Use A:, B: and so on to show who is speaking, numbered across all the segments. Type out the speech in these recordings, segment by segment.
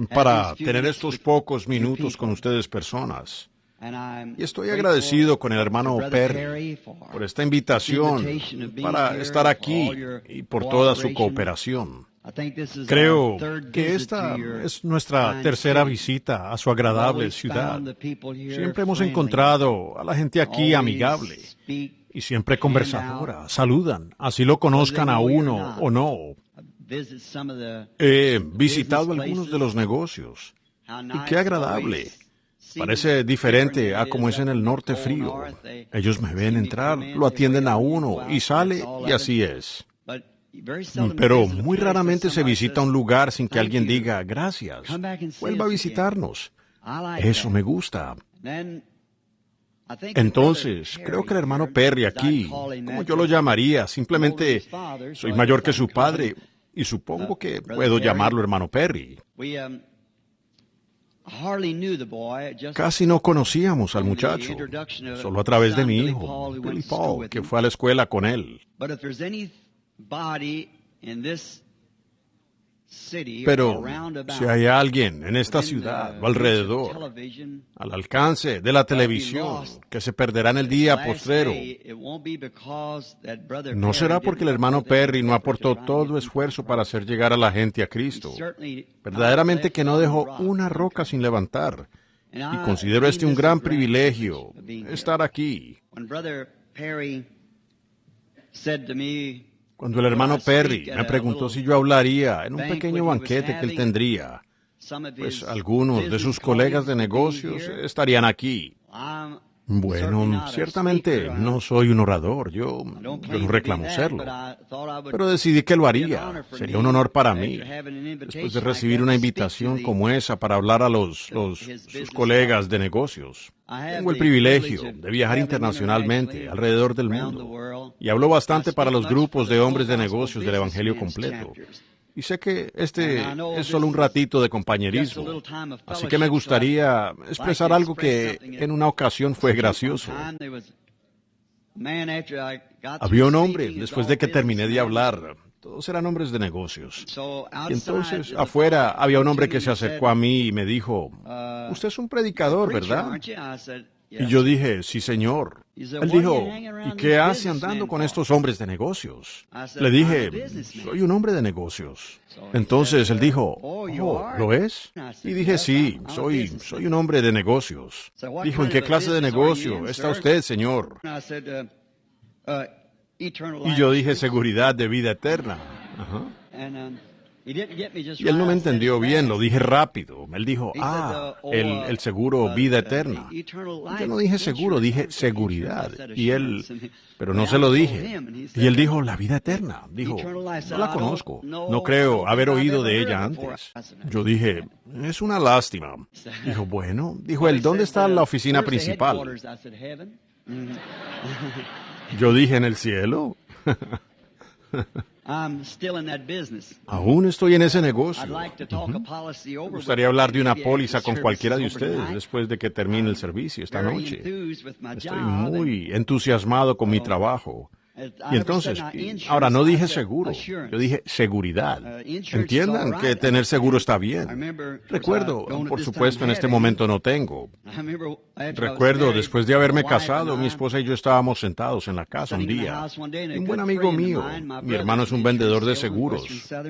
A: para tener estos pocos minutos con ustedes personas. Y estoy agradecido con el hermano Perry por esta invitación para estar aquí y por toda su cooperación. Creo que esta es nuestra tercera visita a su agradable ciudad. Siempre hemos encontrado a la gente aquí amigable y siempre conversadora. Saludan, así lo conozcan a uno o no. He visitado algunos de los negocios y qué agradable. Parece diferente a como es en el norte frío. Ellos me ven entrar, lo atienden a uno y sale y así es. Pero muy raramente se visita un lugar sin que alguien diga gracias, vuelva a visitarnos. Eso me gusta. Entonces, creo que el hermano Perry aquí, como yo lo llamaría, simplemente soy mayor que su padre y supongo que puedo llamarlo hermano Perry. Casi no conocíamos al muchacho, solo a través de mi hijo, Billy Paul, que fue a la escuela con él. Pero si hay alguien en esta ciudad o alrededor, al alcance de la televisión, que se perderá en el día postrero, no será porque el hermano Perry no aportó todo esfuerzo para hacer llegar a la gente a Cristo. Verdaderamente que no dejó una roca sin levantar. Y considero este un gran privilegio, estar aquí. Cuando el hermano Perry me preguntó si yo hablaría en un pequeño banquete que él tendría, pues algunos de sus colegas de negocios estarían aquí. Bueno, ciertamente no soy un orador, yo no reclamo serlo, pero decidí que lo haría. Sería un honor para mí, después de recibir una invitación como esa para hablar a sus colegas de negocios. Tengo el privilegio de viajar internacionalmente alrededor del mundo y hablo bastante para los grupos de hombres de negocios del Evangelio completo. Y sé que este es solo un ratito de compañerismo, así que me gustaría expresar algo que en una ocasión fue gracioso. Había un hombre, después de que terminé de hablar, todos eran hombres de negocios. Y entonces, afuera, había un hombre que se acercó a mí y me dijo, «Usted es un predicador, ¿verdad?» Y yo dije, «Sí, señor». Él dijo, «¿Y qué hace andando con estos hombres de negocios?» Le dije, «Soy un hombre de negocios». Entonces él dijo, «Oh, ¿lo es?» Y dije, «Sí, soy un hombre de negocios». Dijo, «¿En qué clase de negocio está usted, señor?» Y yo dije, «Seguridad de vida eterna». Ajá. Y él no me entendió bien, lo dije rápido. Él dijo, el seguro vida eterna. Yo no dije seguro, dije seguridad. Y él, pero no se lo dije. Y él dijo, la vida eterna. Dijo, no la conozco, no creo haber oído de ella antes. Yo dije, es una lástima. Dijo, bueno, dijo él, ¿dónde está la oficina principal? Yo dije, ¿en el cielo? Aún estoy en ese negocio. Me gustaría hablar de una póliza con cualquiera de ustedes después de que termine el servicio esta noche. Estoy muy entusiasmado con mi trabajo. Y entonces, ahora no dije seguro, yo dije seguridad. Entiendan que tener seguro está bien. Recuerdo, por supuesto, en este momento no tengo. Recuerdo, después de haberme casado, mi esposa y yo estábamos sentados en la casa un día. Y un buen amigo mío, mi hermano es un vendedor de seguros,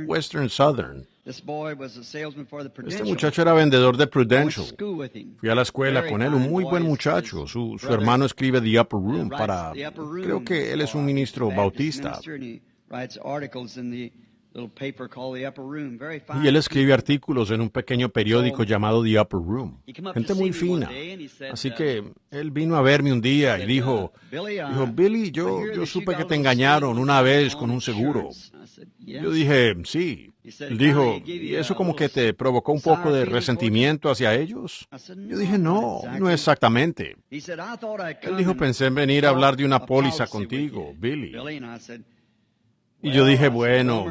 A: Western Southern. Este muchacho era vendedor de Prudential. Fui a la escuela con él, un muy buen muchacho. Su hermano escribe The Upper Room creo que él es un ministro bautista. Y él escribe artículos en un pequeño periódico llamado The Upper Room. Gente muy fina. Así que él vino a verme un día y dijo, Billy, yo supe que te engañaron una vez con un seguro. Yo dije, sí. Él dijo, ¿y eso como que te provocó un poco de resentimiento hacia ellos? Yo dije, no exactamente. Él dijo, pensé en venir a hablar de una póliza contigo, Billy. Y yo dije, bueno,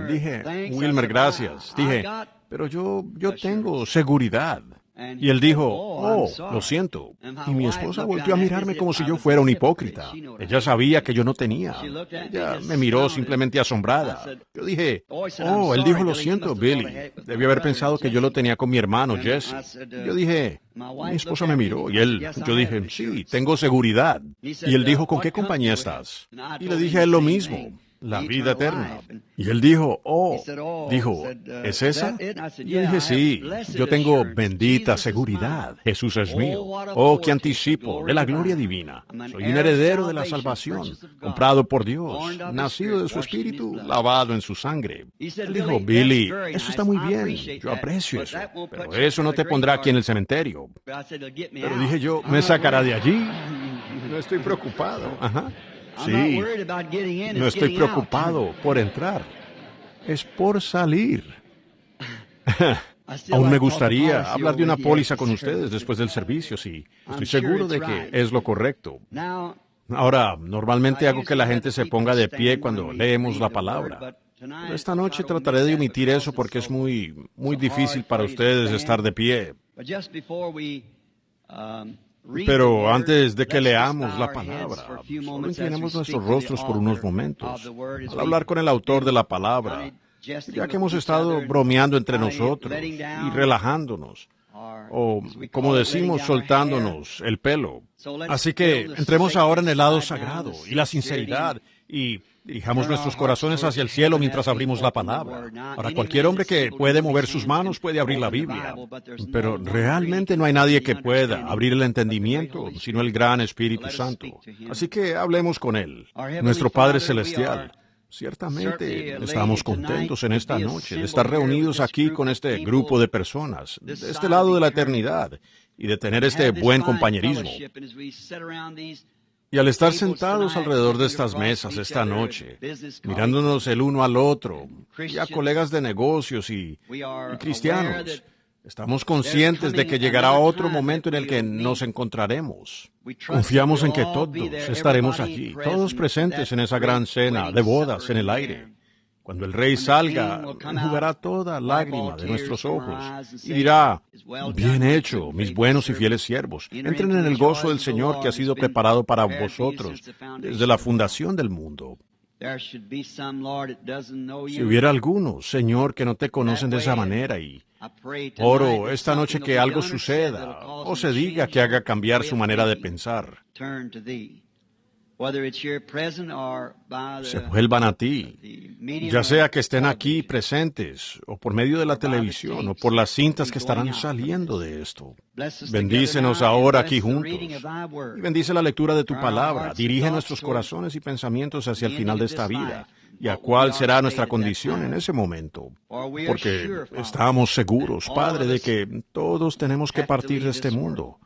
A: Wilmer, gracias. Dije, pero yo tengo seguridad. Y él dijo, oh, lo siento. Y mi esposa volvió a mirarme como si yo fuera un hipócrita. Ella sabía que yo no tenía. Ella me miró simplemente asombrada. Yo dije, oh, él dijo, lo siento, Billy. Debió haber pensado que yo lo tenía con mi hermano, Jesse. Yo dije, mi esposa me miró y yo dije, sí, tengo seguridad. Y él dijo, ¿con qué compañía estás? Y le dije a él lo mismo. La vida eterna. Y él dijo, ¿es esa? Y yo dije, sí, yo tengo bendita seguridad. Jesús es mío. Oh, qué anticipo de la gloria divina. Soy un heredero de la salvación, comprado por Dios, nacido de su espíritu, lavado en su sangre. Él dijo, Billy, eso está muy bien, yo aprecio eso, pero eso no te pondrá aquí en el cementerio. Pero dije yo, ¿me sacará de allí? No estoy preocupado. Ajá. Sí, no estoy preocupado por entrar, es por salir. Aún me gustaría hablar de una póliza con ustedes después del servicio, sí. Estoy seguro de que es lo correcto. Ahora, normalmente hago que la gente se ponga de pie cuando leemos la palabra. Pero esta noche trataré de omitir eso porque es muy difícil para ustedes estar de pie. Pero antes de que leamos la palabra, solo inclinemos nuestros rostros por unos momentos al hablar con el autor de la palabra, ya que hemos estado bromeando entre nosotros y relajándonos, o como decimos, soltándonos el pelo. Así que entremos ahora en el lado sagrado y la sinceridad y dirijamos nuestros corazones hacia el cielo mientras abrimos la palabra. Ahora, cualquier hombre que puede mover sus manos puede abrir la Biblia, pero realmente no hay nadie que pueda abrir el entendimiento, sino el gran Espíritu Santo. Así que hablemos con Él. Nuestro Padre Celestial, ciertamente estamos contentos en esta noche de estar reunidos aquí con este grupo de personas, de este lado de la eternidad, y de tener este buen compañerismo. Y al estar sentados alrededor de estas mesas esta noche, mirándonos el uno al otro, ya colegas de negocios y cristianos, estamos conscientes de que llegará otro momento en el que nos encontraremos. Confiamos en que todos estaremos allí, todos presentes en esa gran cena de bodas en el aire. Cuando el Rey salga, enjugará toda lágrima de nuestros ojos y dirá, bien hecho, mis buenos y fieles siervos, entren en el gozo del Señor que ha sido preparado para vosotros desde la fundación del mundo. Si hubiera algunos, Señor, que no te conocen de esa manera y oro esta noche que algo suceda o se diga que haga cambiar su manera de pensar, se vuelvan a ti, ya sea que estén aquí presentes, o por medio de la televisión, o por las cintas que estarán saliendo de esto. Bendícenos ahora aquí juntos, y bendice la lectura de tu palabra, dirige nuestros corazones y pensamientos hacia el final de esta vida, y a cuál será nuestra condición en ese momento. Porque estamos seguros, Padre, de que todos tenemos que partir de este mundo.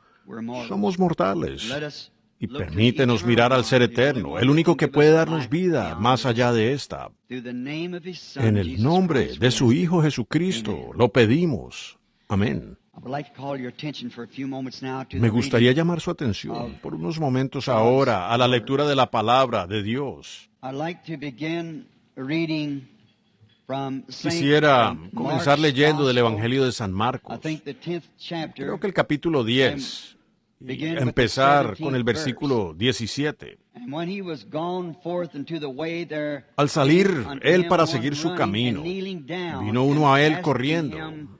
A: Somos mortales. Y permítenos mirar al Ser Eterno, el único que puede darnos vida más allá de esta. En el nombre de su Hijo Jesucristo lo pedimos. Amén. Me gustaría llamar su atención por unos momentos ahora a la lectura de la palabra de Dios. Quisiera comenzar leyendo del Evangelio de San Marcos. Creo que el capítulo 10. Y empezar con el versículo 17. Al salir él para seguir su camino, vino uno a él corriendo,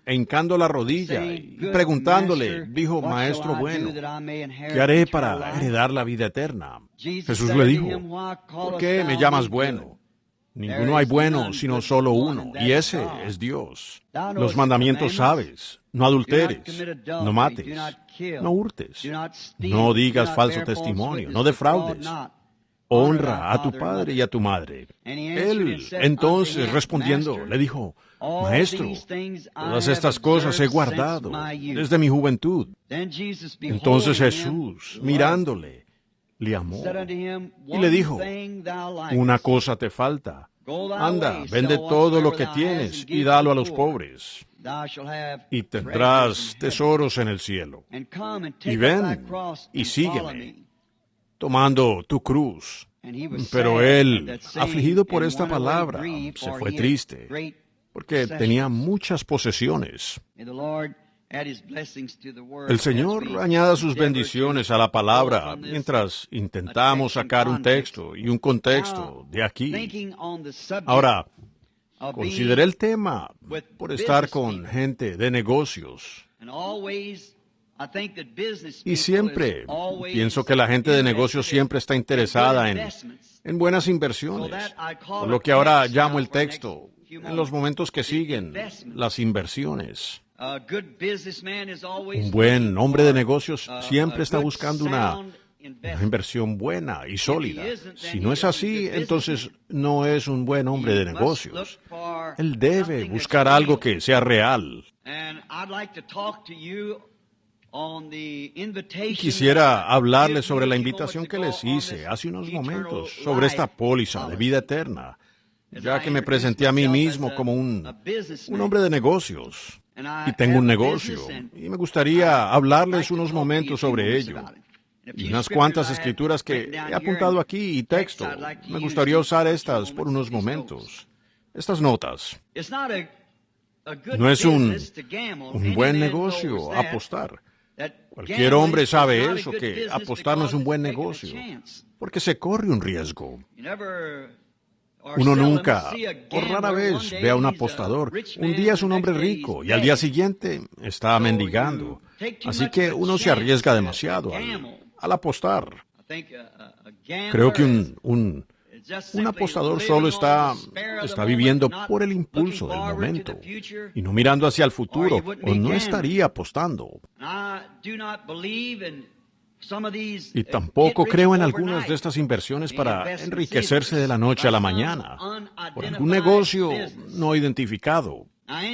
A: hincando la rodilla y preguntándole, dijo, Maestro bueno, ¿qué haré para heredar la vida eterna? Jesús le dijo, ¿por qué me llamas bueno? Ninguno hay bueno, sino solo uno, y ese es Dios. Los mandamientos sabes, no adulteres, no mates, no hurtes, no digas falso testimonio, no defraudes, honra a tu padre y a tu madre. Él, entonces, respondiendo, le dijo, Maestro, todas estas cosas he guardado desde mi juventud. Entonces Jesús, mirándole, le amó y le dijo, una cosa te falta. Anda, vende todo lo que tienes y dalo a los pobres, y tendrás tesoros en el cielo. Y ven y sígueme, tomando tu cruz. Pero él, afligido por esta palabra, se fue triste, porque tenía muchas posesiones. El Señor añada sus bendiciones a la palabra mientras intentamos sacar un texto y un contexto de aquí. Ahora, consideré el tema por estar con gente de negocios. Y siempre pienso que la gente de negocios siempre está interesada en buenas inversiones, por lo que ahora llamo el texto, en los momentos que siguen, las inversiones. Un buen hombre de negocios siempre está buscando una inversión buena y sólida. Si no es así, entonces no es un buen hombre de negocios. Él debe buscar algo que sea real. Quisiera hablarles sobre la invitación que les hice hace unos momentos sobre esta póliza de vida eterna, ya que me presenté a mí mismo como un hombre de negocios. Y tengo un negocio, y me gustaría hablarles unos momentos sobre ello. Y unas cuantas escrituras que he apuntado aquí y texto. Me gustaría usar estas por unos momentos. Estas notas. No es un buen negocio apostar. Cualquier hombre sabe eso, que apostar no es un buen negocio, porque se corre un riesgo. Uno nunca, o rara vez, ve a un apostador. Un día es un hombre rico y al día siguiente está mendigando. Así que uno se arriesga demasiado al apostar. Creo que un apostador solo está viviendo por el impulso del momento y no mirando hacia el futuro, o no estaría apostando. Y tampoco creo en algunas de estas inversiones para enriquecerse de la noche a la mañana, por algún negocio no identificado.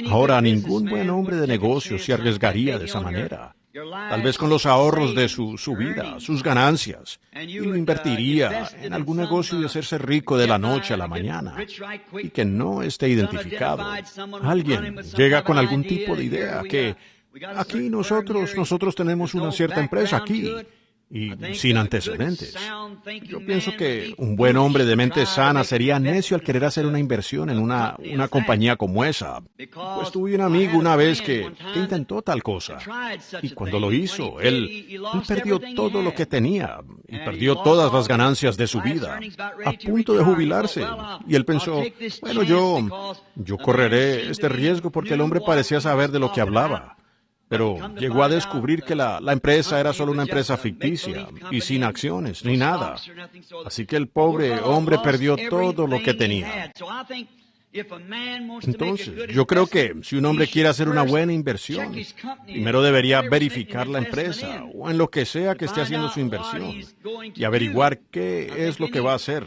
A: Ahora, ningún buen hombre de negocios se arriesgaría de esa manera. Tal vez con los ahorros de su vida, sus ganancias, y lo invertiría en algún negocio de hacerse rico de la noche a la mañana, y que no esté identificado. Alguien llega con algún tipo de idea que aquí nosotros tenemos una cierta empresa aquí, y sin antecedentes. Yo pienso que un buen hombre de mente sana sería necio al querer hacer una inversión en una compañía como esa. Pues tuve un amigo una vez que intentó tal cosa. Y cuando lo hizo, él perdió todo lo que tenía y perdió todas las ganancias de su vida, a punto de jubilarse. Y él pensó, bueno, yo correré este riesgo porque el hombre parecía saber de lo que hablaba. Pero llegó a descubrir que la empresa era solo una empresa ficticia y sin acciones ni nada. Así que el pobre hombre perdió todo lo que tenía. Entonces, yo creo que si un hombre quiere hacer una buena inversión, primero debería verificar la empresa o en lo que sea que esté haciendo su inversión y averiguar qué es lo que va a hacer.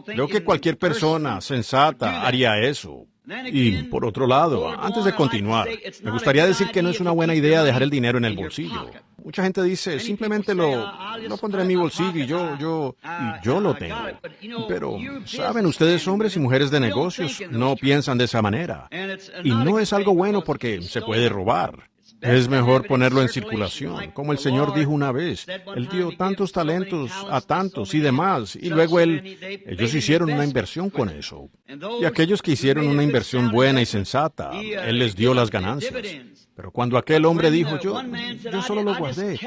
A: Creo que cualquier persona sensata haría eso. Y, por otro lado, antes de continuar, me gustaría decir que no es una buena idea dejar el dinero en el bolsillo. Mucha gente dice, simplemente lo pondré en mi bolsillo y yo lo tengo. Pero, ¿saben? Ustedes, hombres y mujeres de negocios, no piensan de esa manera. Y no es algo bueno porque se puede robar. Es mejor ponerlo en circulación, como el Señor dijo una vez. Él dio tantos talentos a tantos y demás, y luego ellos hicieron una inversión con eso. Y aquellos que hicieron una inversión buena y sensata, Él les dio las ganancias. Pero cuando aquel hombre dijo, yo solo lo guardé,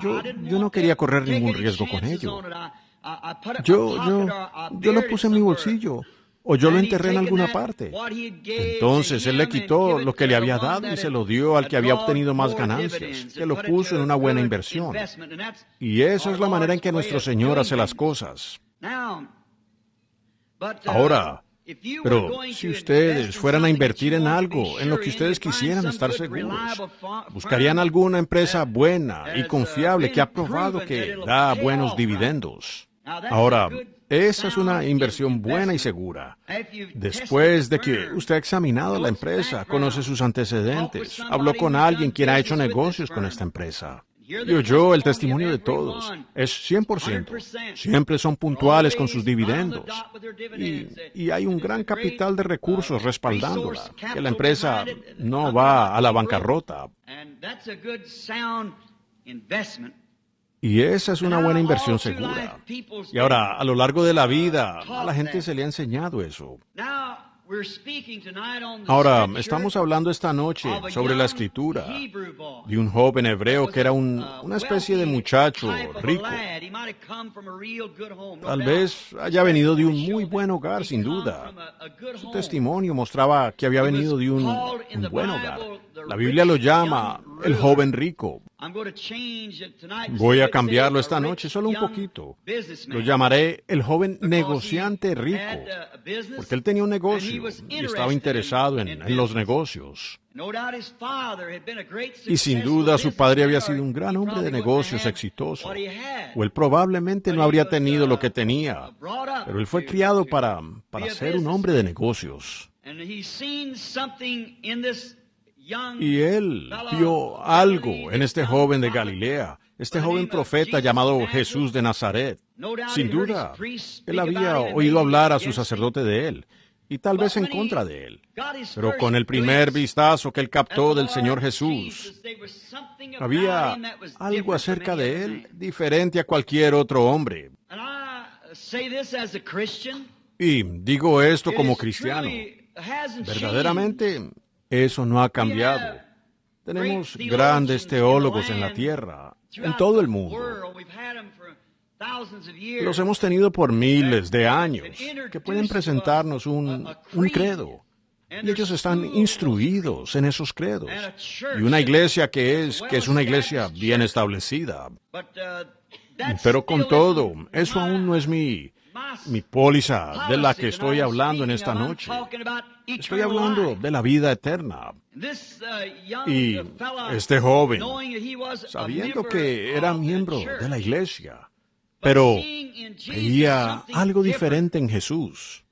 A: yo no quería correr ningún riesgo con ello. Yo lo puse en mi bolsillo. O yo lo enterré en alguna parte. Entonces él le quitó lo que le había dado y se lo dio al que había obtenido más ganancias, que lo puso en una buena inversión. Y esa es la manera en que nuestro Señor hace las cosas. Ahora, pero si ustedes fueran a invertir en algo, en lo que ustedes quisieran estar seguros, buscarían alguna empresa buena y confiable que ha probado que da buenos dividendos. Ahora, esa es una inversión buena y segura. Después de que usted ha examinado la empresa, conoce sus antecedentes, habló con alguien quien ha hecho negocios con esta empresa, y oyó el testimonio de todos, es 100%. Siempre son puntuales con sus dividendos. Y hay un gran capital de recursos respaldándola, que la empresa no va a la bancarrota. Y esa es una buena inversión segura. Y ahora, a lo largo de la vida, a la gente se le ha enseñado eso. Ahora, estamos hablando esta noche sobre la escritura de un joven hebreo que era una especie de muchacho rico. Tal vez haya venido de un muy buen hogar, sin duda. Su testimonio mostraba que había venido de un buen hogar. La Biblia lo llama el joven rico. Voy a cambiarlo esta noche solo un poquito. Lo llamaré el joven negociante rico, porque él tenía un negocio y estaba interesado en los negocios. Y sin duda su padre había sido un gran hombre de negocios exitoso, o él probablemente no habría tenido lo que tenía, pero él fue criado para ser un hombre de negocios. Y él vio algo en este joven de Galilea, este joven profeta llamado Jesús de Nazaret. Sin duda, él había oído hablar a su sacerdote de él, y tal vez en contra de él. Pero con el primer vistazo que él captó del Señor Jesús, había algo acerca de él diferente a cualquier otro hombre. Y digo esto como cristiano. Verdaderamente, eso no ha cambiado. Tenemos grandes teólogos en la tierra, en todo el mundo. Los hemos tenido por miles de años, que pueden presentarnos un credo. Y ellos están instruidos en esos credos. Y una iglesia que es una iglesia bien establecida. Pero con todo, eso aún no es mi póliza de la que estoy hablando en esta noche. Estoy hablando de la vida eterna. Y este joven, sabiendo que era miembro de la iglesia, pero veía algo diferente en Jesús.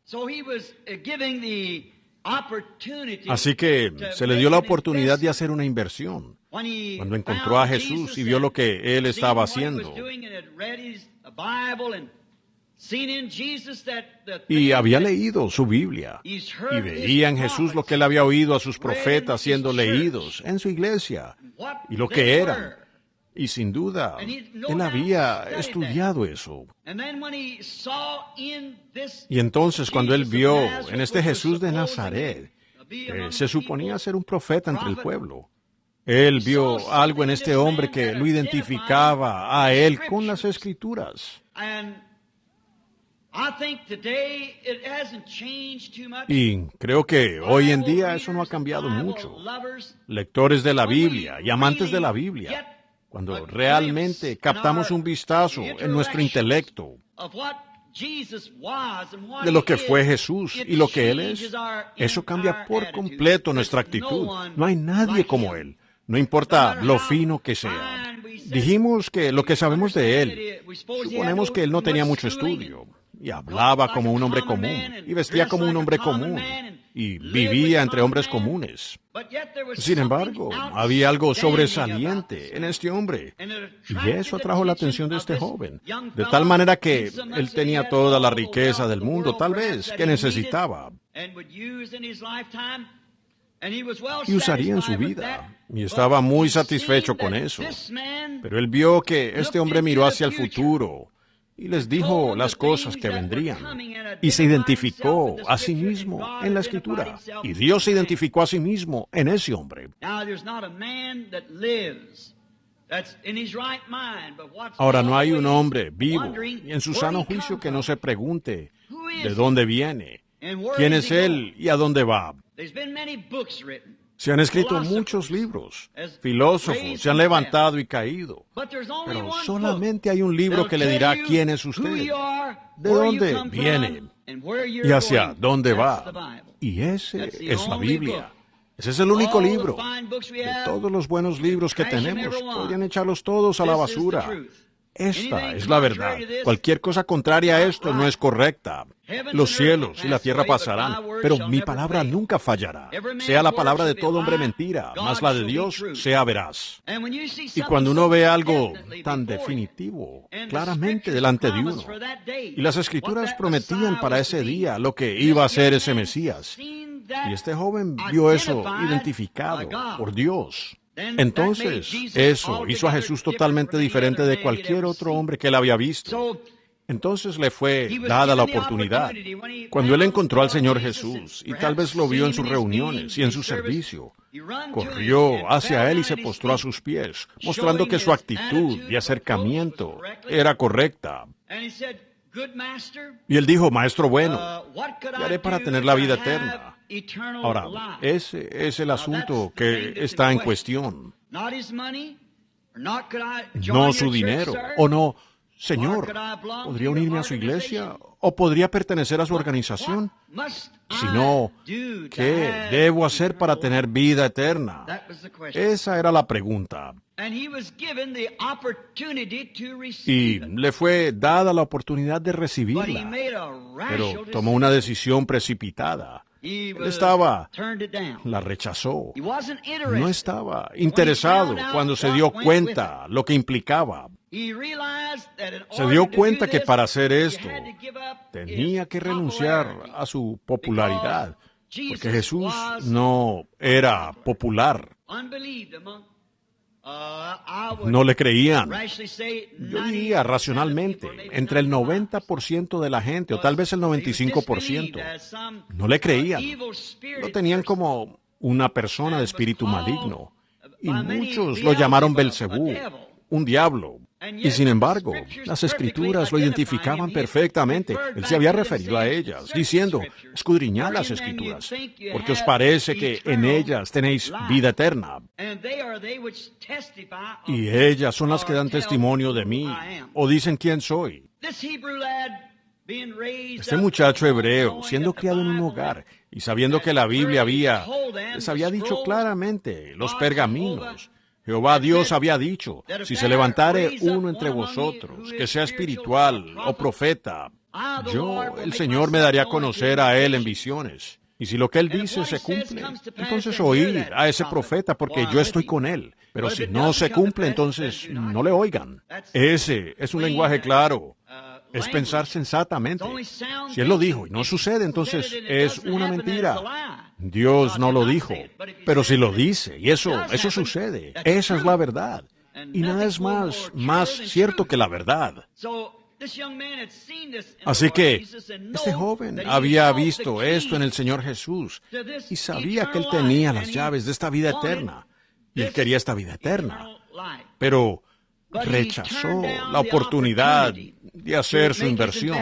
A: Así que se le dio la oportunidad de hacer una inversión. Cuando encontró a Jesús y vio lo que él estaba haciendo, y había leído su Biblia, y veía en Jesús lo que él había oído a sus profetas siendo leídos en su iglesia, y lo que eran. Y sin duda, él había estudiado eso. Y entonces cuando él vio en este Jesús de Nazaret, que se suponía ser un profeta entre el pueblo, él vio algo en este hombre que lo identificaba a él con las Escrituras. Y creo que hoy en día eso no ha cambiado mucho. Lectores de la Biblia y amantes de la Biblia, cuando realmente captamos un vistazo en nuestro intelecto de lo que fue Jesús y lo que Él es, eso cambia por completo nuestra actitud. No hay nadie como Él, no importa lo fino que sea. Dijimos que lo que sabemos de Él, suponemos que Él no tenía mucho estudio, y hablaba como un hombre común, y vestía como un hombre común, y vivía entre hombres comunes. Sin embargo, había algo sobresaliente en este hombre, y eso atrajo la atención de este joven, de tal manera que él tenía toda la riqueza del mundo, tal vez, que necesitaba, y usaría en su vida, y estaba muy satisfecho con eso. Pero él vio que este hombre miró hacia el futuro, y les dijo las cosas que vendrían, y se identificó a sí mismo en la Escritura, y Dios se identificó a sí mismo en ese hombre. Ahora, no hay un hombre vivo y en su sano juicio que no se pregunte de dónde viene, quién es él y a dónde va. Se han escrito muchos libros, filósofos se han levantado y caído, pero solamente hay un libro que le dirá quién es usted, de dónde viene y hacia dónde va. Y ese es la Biblia. Ese es el único libro. De todos los buenos libros que tenemos, podrían echarlos todos a la basura. Esta es la verdad. Cualquier cosa contraria a esto no es correcta. Los cielos y la tierra pasarán, pero mi palabra nunca fallará. Sea la palabra de todo hombre mentira, mas la de Dios sea veraz. Y cuando uno ve algo tan definitivo, claramente delante de uno, y las Escrituras prometían para ese día lo que iba a ser ese Mesías, y este joven vio eso identificado por Dios. Entonces, eso hizo a Jesús totalmente diferente de cualquier otro hombre que él había visto. Entonces le fue dada la oportunidad. Cuando él encontró al Señor Jesús, y tal vez lo vio en sus reuniones y en su servicio, corrió hacia él y se postró a sus pies, mostrando que su actitud de acercamiento era correcta. Y él dijo, Maestro bueno, ¿qué haré para tener la vida eterna? Ahora, ese es el asunto que está en cuestión. No su dinero, o no, Señor, ¿podría unirme a su iglesia o podría pertenecer a su organización? Sino, ¿qué debo hacer para tener vida eterna? Esa era la pregunta. Y le fue dada la oportunidad de recibirla, pero tomó una decisión precipitada. Él la rechazó. No estaba interesado cuando se dio cuenta lo que implicaba. Se dio cuenta que para hacer esto tenía que renunciar a su popularidad, porque Jesús no era popular. No le creían. Yo diría racionalmente, entre el 90% de la gente, o tal vez el 95%, no le creían. Lo tenían como una persona de espíritu maligno. Y muchos lo llamaron Belcebú, un diablo. Y sin embargo, las Escrituras lo identificaban perfectamente. Él se había referido a ellas, diciendo, escudriñad las Escrituras, porque os parece que en ellas tenéis vida eterna. Y ellas son las que dan testimonio de mí, o dicen quién soy. Este muchacho hebreo, siendo criado en un hogar, y sabiendo que la Biblia les había dicho claramente, los pergaminos, Jehová Dios había dicho, si se levantare uno entre vosotros, que sea espiritual o profeta, el Señor me daría a conocer a él en visiones. Y si lo que él dice se cumple, entonces oír a ese profeta, porque yo estoy con él. Pero si no se cumple, entonces no le oigan. Ese es un lenguaje claro. Es pensar sensatamente. Si él lo dijo y no sucede, entonces es una mentira. Dios no lo dijo. Pero si lo dice, y eso sucede, esa es la verdad. Y nada es más cierto que la verdad. Así que este joven había visto esto en el Señor Jesús y sabía que él tenía las llaves de esta vida eterna. Y él quería esta vida eterna. Pero rechazó la oportunidad de hacer su inversión.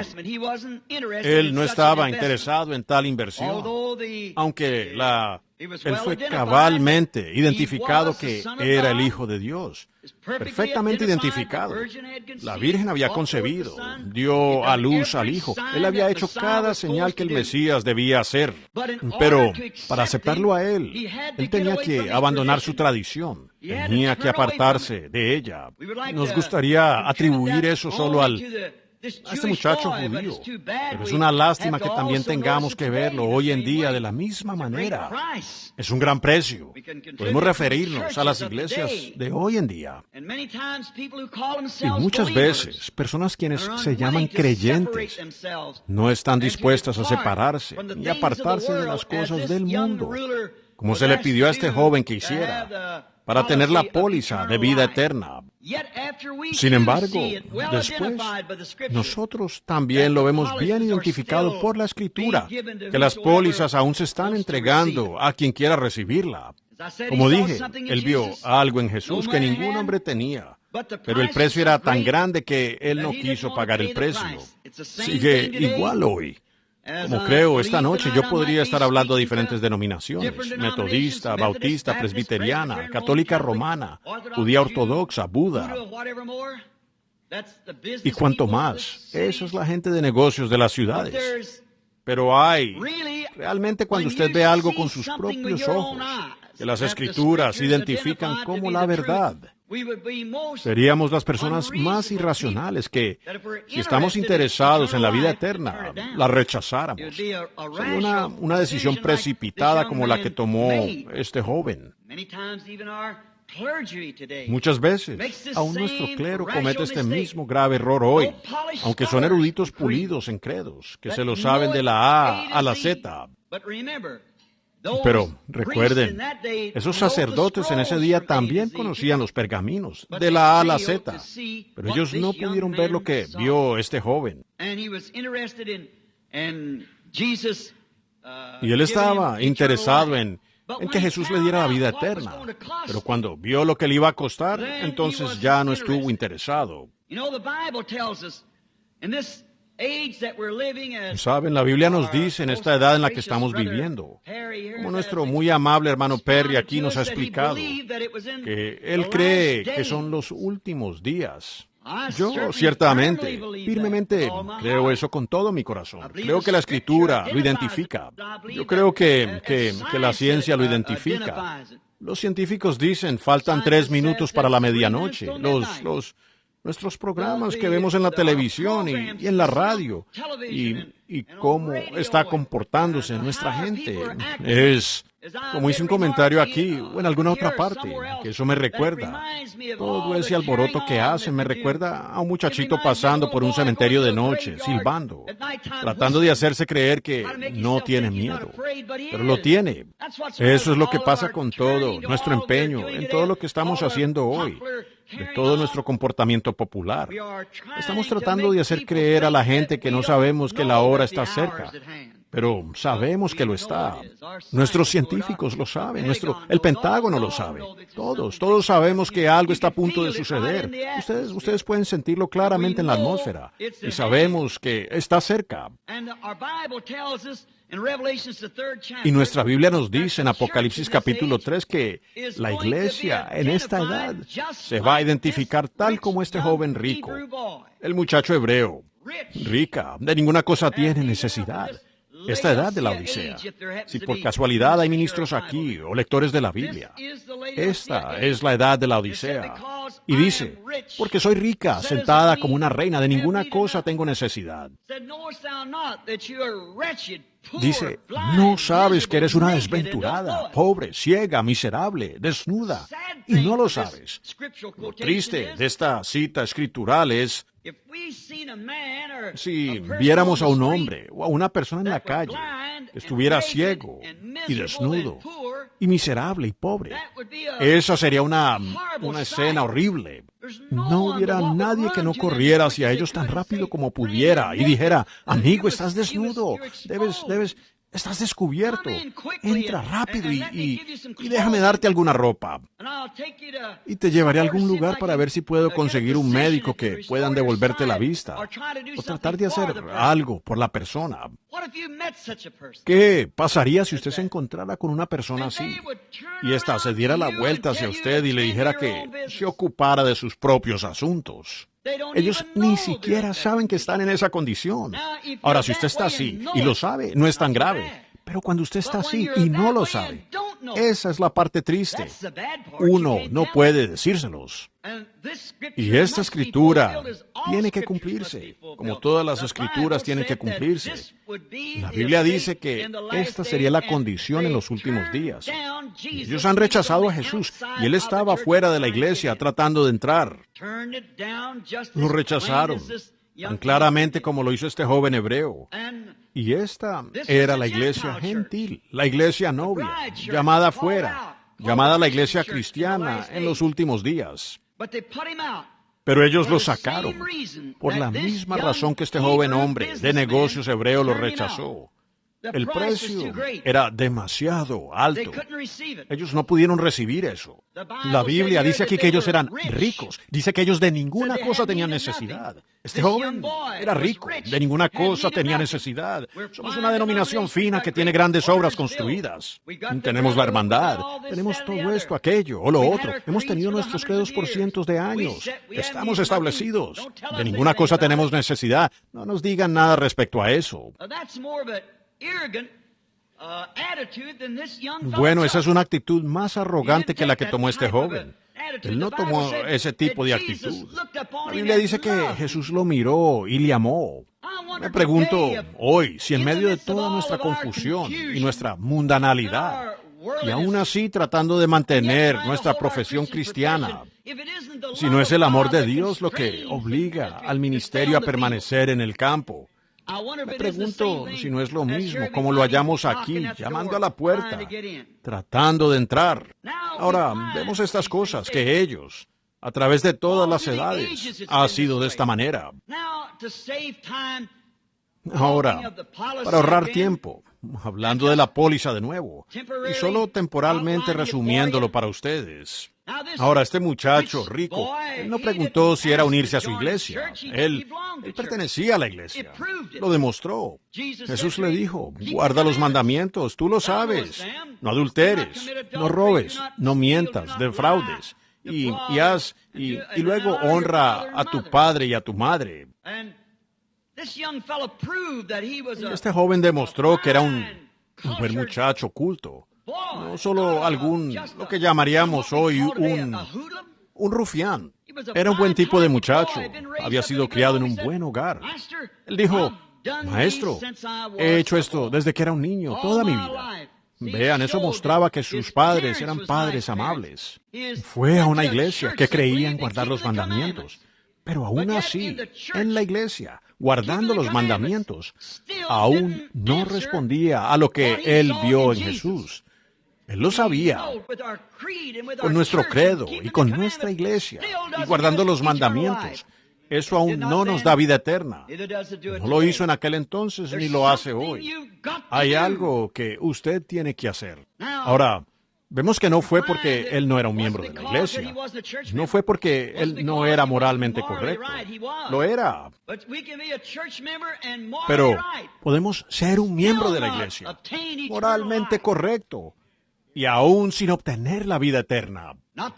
A: Él no estaba interesado en tal inversión, aunque él fue cabalmente identificado que era el Hijo de Dios, perfectamente identificado. La Virgen había concebido, dio a luz al Hijo. Él había hecho cada señal que el Mesías debía hacer. Pero para aceptarlo a él tenía que abandonar su tradición, tenía que apartarse de ella. Nos gustaría atribuir eso solo a este muchacho judío, pero es una lástima que también tengamos que verlo hoy en día de la misma manera. Es un gran precio. Podemos referirnos a las iglesias de hoy en día. Y muchas veces, personas quienes se llaman creyentes no están dispuestas a separarse ni apartarse de las cosas del mundo, como se le pidió a este joven que hiciera, para tener la póliza de vida eterna. Sin embargo, después, nosotros también lo vemos bien identificado por la Escritura, que las pólizas aún se están entregando a quien quiera recibirla. Como dije, él vio algo en Jesús que ningún hombre tenía, pero el precio era tan grande que él no quiso pagar el precio. Sigue igual hoy. Como creo, esta noche yo podría estar hablando de diferentes denominaciones, metodista, bautista, presbiteriana, católica romana, judía ortodoxa, Buda, y cuanto más. Esa es la gente de negocios de las ciudades. Pero realmente cuando usted ve algo con sus propios ojos, que las Escrituras identifican como la verdad, seríamos las personas más irracionales que, si estamos interesados en la vida eterna, la rechazáramos. Sería una decisión precipitada como la que tomó este joven. Muchas veces, aún nuestro clero comete este mismo grave error hoy, aunque son eruditos pulidos en credos, que se lo saben de la A a la Z. Pero recuerden, esos sacerdotes en ese día también conocían los pergaminos, de la A a la Z, pero ellos no pudieron ver lo que vio este joven. Y él estaba interesado en que Jesús le diera la vida eterna, pero cuando vio lo que le iba a costar, entonces ya no estuvo interesado. Saben, la Biblia nos dice en esta edad en la que estamos viviendo, como nuestro muy amable hermano Perry aquí nos ha explicado, que él cree que son los últimos días. Yo ciertamente, firmemente, creo eso con todo mi corazón. Creo que la Escritura lo identifica. Yo creo que la ciencia lo identifica. Los científicos dicen, faltan 3 minutos para la medianoche. Nuestros programas que vemos en la televisión y en la radio, y cómo está comportándose nuestra gente. Es, como hice un comentario aquí o en alguna otra parte, que eso me recuerda. Todo ese alboroto que hacen me recuerda a un muchachito pasando por un cementerio de noche, silbando, tratando de hacerse creer que no tiene miedo, pero lo tiene. Eso es lo que pasa con todo nuestro empeño, en todo lo que estamos haciendo hoy, de todo nuestro comportamiento popular. Estamos tratando de hacer creer a la gente que no sabemos que la hora está cerca, pero sabemos que lo está. Nuestros científicos lo saben, el Pentágono lo sabe. Todos sabemos que algo está a punto de suceder. Ustedes pueden sentirlo claramente en la atmósfera, y sabemos que está cerca. Y nuestra Biblia nos dice en Apocalipsis capítulo 3 que la iglesia en esta edad se va a identificar tal como este joven rico, el muchacho hebreo, rica, de ninguna cosa tiene necesidad. Esta edad de la Odisea. Si por casualidad hay ministros aquí o lectores de la Biblia, esta es la edad de la Odisea. Y dice, porque soy rica, sentada como una reina, de ninguna cosa tengo necesidad. Dice, no sabes que eres una desventurada, pobre, ciega, miserable, desnuda, y no lo sabes. Lo triste de esta cita escritural es, si viéramos a un hombre o a una persona en la calle que estuviera ciego y desnudo y miserable y pobre, esa sería una escena horrible. No hubiera nadie que no corriera hacia ellos tan rápido como pudiera y dijera, amigo, estás desnudo, estás descubierto, entra rápido y déjame darte alguna ropa. Y te llevaré a algún lugar para ver si puedo conseguir un médico que puedan devolverte la vista o tratar de hacer algo por la persona. ¿Qué pasaría si usted se encontrara con una persona así y ésta se diera la vuelta hacia usted y le dijera que se ocupara de sus propios asuntos? Ellos ni siquiera saben que están en esa condición. Ahora, si usted está así y lo sabe, no es tan grave. Pero cuando usted está así y no lo sabe, esa es la parte triste. Uno no puede decírselos. Y esta escritura tiene que cumplirse, como todas las escrituras tienen que cumplirse. La Biblia dice que esta sería la condición en los últimos días. Ellos han rechazado a Jesús y Él estaba fuera de la iglesia tratando de entrar. Lo rechazaron tan claramente como lo hizo este joven hebreo. Y esta era la iglesia gentil, la iglesia novia, llamada afuera, llamada la iglesia cristiana en los últimos días. Pero ellos lo sacaron por la misma razón que este joven hombre de negocios hebreo lo rechazó. El precio era demasiado alto. Ellos no pudieron recibir eso. La Biblia dice aquí que ellos eran ricos. Dice que ellos de ninguna cosa tenían necesidad. Este joven era rico, de ninguna cosa tenía necesidad. Somos una denominación fina que tiene grandes obras construidas. Tenemos la hermandad, tenemos todo esto, aquello o lo otro. Hemos tenido nuestros credos por cientos de años. Estamos establecidos. De ninguna cosa tenemos necesidad. No nos digan nada respecto a eso. Bueno, esa es una actitud más arrogante que la que tomó este joven. Él no tomó ese tipo de actitud. La Biblia dice que Jesús lo miró y le amó. Me pregunto hoy si en medio de toda nuestra confusión y nuestra mundanalidad, y aún así tratando de mantener nuestra profesión cristiana, si no es el amor de Dios lo que obliga al ministerio a permanecer en el campo, Me pregunto si no es lo mismo, como lo hallamos aquí, llamando a la puerta, tratando de entrar. Ahora, vemos estas cosas, que ellos, a través de todas las edades, ha sido de esta manera. Ahora, para ahorrar tiempo, hablando de la póliza de nuevo, y solo temporalmente resumiéndolo para ustedes. Ahora, este muchacho rico, él no preguntó si era unirse a su iglesia. Él pertenecía a la iglesia. Lo demostró. Jesús le dijo, guarda los mandamientos, tú lo sabes. No adulteres, no robes, no mientas, defraudes. Y luego honra a tu padre y a tu madre. Este joven demostró que era un buen muchacho culto. No solo lo que llamaríamos hoy un rufián. Era un buen tipo de muchacho. Había sido criado en un buen hogar. Él dijo, maestro, he hecho esto desde que era un niño, toda mi vida. Vean, eso mostraba que sus padres eran padres amables. Fue a una iglesia que creía en guardar los mandamientos. Pero aún así, en la iglesia, guardando los mandamientos, aún no respondía a lo que él vio en Jesús. Él lo sabía. Con nuestro credo y con nuestra iglesia, y guardando los mandamientos, eso aún no nos da vida eterna. No lo hizo en aquel entonces ni lo hace hoy. Hay algo que usted tiene que hacer. Ahora, vemos que no fue porque él no era un miembro de la iglesia. No fue porque él no era moralmente correcto. Lo era. Pero podemos ser un miembro de la iglesia, moralmente correcto, y aún sin obtener la vida eterna.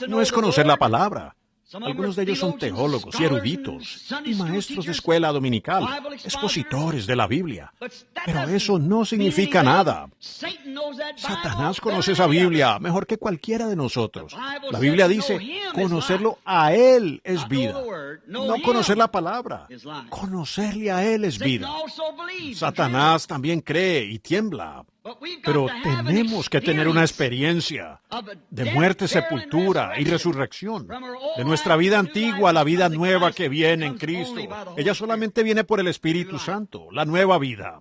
A: No es conocer la palabra. Algunos de ellos son teólogos y eruditos y maestros de escuela dominical, expositores de la Biblia. Pero eso no significa nada. Satanás conoce esa Biblia mejor que cualquiera de nosotros. La Biblia dice, conocerlo a Él es vida. No conocer la palabra. Conocerle a Él es vida. Satanás también cree y tiembla. Pero tenemos que tener una experiencia de muerte, sepultura y resurrección, de nuestra vida antigua a la vida nueva que viene en Cristo. Ella solamente viene por el Espíritu Santo, la nueva vida.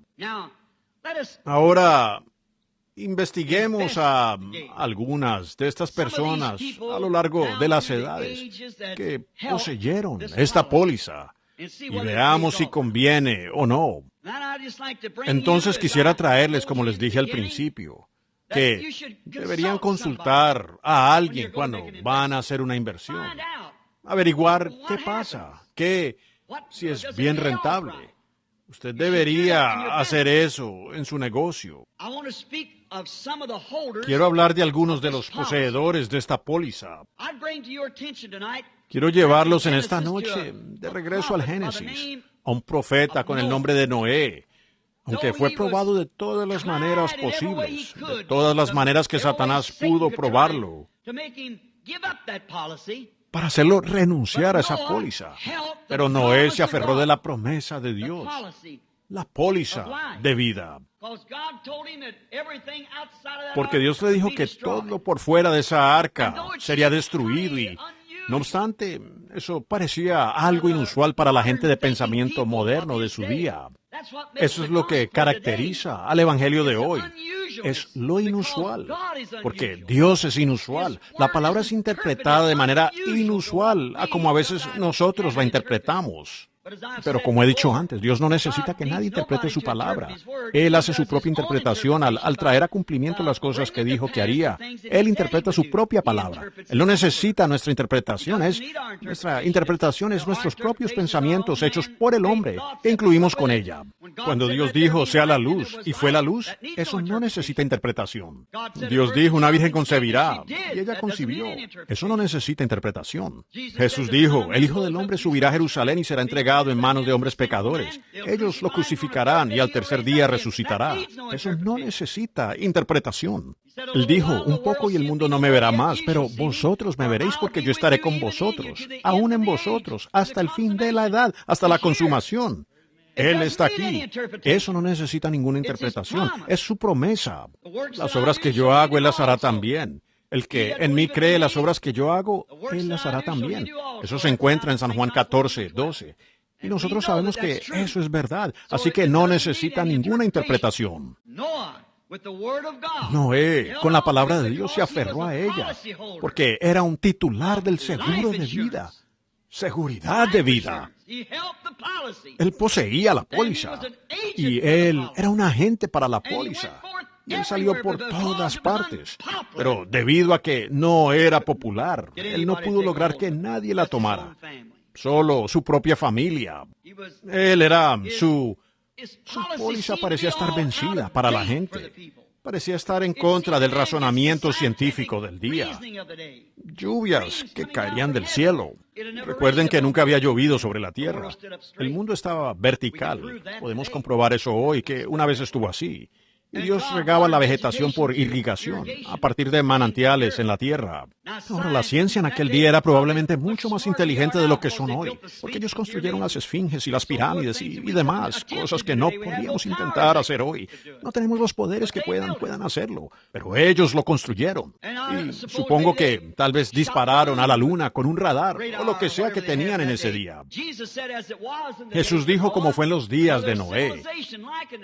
A: Ahora, investiguemos a algunas de estas personas a lo largo de las edades que poseyeron esta póliza y veamos si conviene o no. Entonces quisiera traerles, como les dije al principio, que deberían consultar a alguien cuando van a hacer una inversión. Averiguar qué pasa, si es bien rentable. Usted debería hacer eso en su negocio. Quiero hablar de algunos de los poseedores de esta póliza. Quiero llevarlos en esta noche de regreso al Génesis, a un profeta con el nombre de Noé, aunque fue probado de todas las maneras posibles, de todas las maneras que Satanás pudo probarlo, para hacerlo renunciar a esa póliza. Pero Noé se aferró de la promesa de Dios, la póliza de vida. Porque Dios le dijo que todo por fuera de esa arca sería destruido y, no obstante, eso parecía algo inusual para la gente de pensamiento moderno de su día. Eso es lo que caracteriza al Evangelio de hoy. Es lo inusual, porque Dios es inusual. La palabra es interpretada de manera inusual a como a veces nosotros la interpretamos. Pero como he dicho antes, Dios no necesita que nadie interprete su palabra. Él hace su propia interpretación al traer a cumplimiento las cosas que dijo que haría. Él interpreta su propia palabra. Él no necesita nuestra interpretación. Nuestra interpretación es nuestros propios pensamientos hechos por el hombre que incluimos con ella. Cuando Dios dijo, sea la luz, y fue la luz, eso no necesita interpretación. Dios dijo, una virgen concebirá, y ella concibió. Eso no necesita interpretación. Jesús dijo, el Hijo del Hombre subirá a Jerusalén y será entregado en manos de hombres pecadores. Ellos lo crucificarán y al tercer día resucitará. Eso no necesita interpretación. Él dijo, un poco y el mundo no me verá más, pero vosotros me veréis porque yo estaré con vosotros, aún en vosotros, hasta el fin de la edad, hasta la consumación. Él está aquí. Eso no necesita ninguna interpretación. Es su promesa. Las obras que yo hago, Él las hará también. El que en mí cree las obras que yo hago, Él las hará también. Eso se encuentra en San Juan 14:12. Y nosotros sabemos que eso es verdad, así que no necesita ninguna interpretación. Noé, con la palabra de Dios, se aferró a ella, porque era un titular del seguro de vida. Seguridad de vida. Él poseía la póliza, y él era un agente para la póliza. Y él salió por todas partes, pero debido a que no era popular, él no pudo lograr que nadie la tomara. Solo su propia familia. Él era su póliza parecía estar vencida para la gente. Parecía estar en contra del razonamiento científico del día. Lluvias que caerían del cielo. Recuerden que nunca había llovido sobre la tierra. El mundo estaba vertical. Podemos comprobar eso hoy, que una vez estuvo así. Y Dios regaba la vegetación por irrigación, a partir de manantiales en la tierra. Ahora, la ciencia en aquel día era probablemente mucho más inteligente de lo que son hoy, porque ellos construyeron las esfinges y las pirámides y demás, cosas que no podríamos intentar hacer hoy. No tenemos los poderes que puedan hacerlo, pero ellos lo construyeron. Y supongo que tal vez dispararon a la luna con un radar, o lo que sea que tenían en ese día. Jesús dijo como fue en los días de Noé,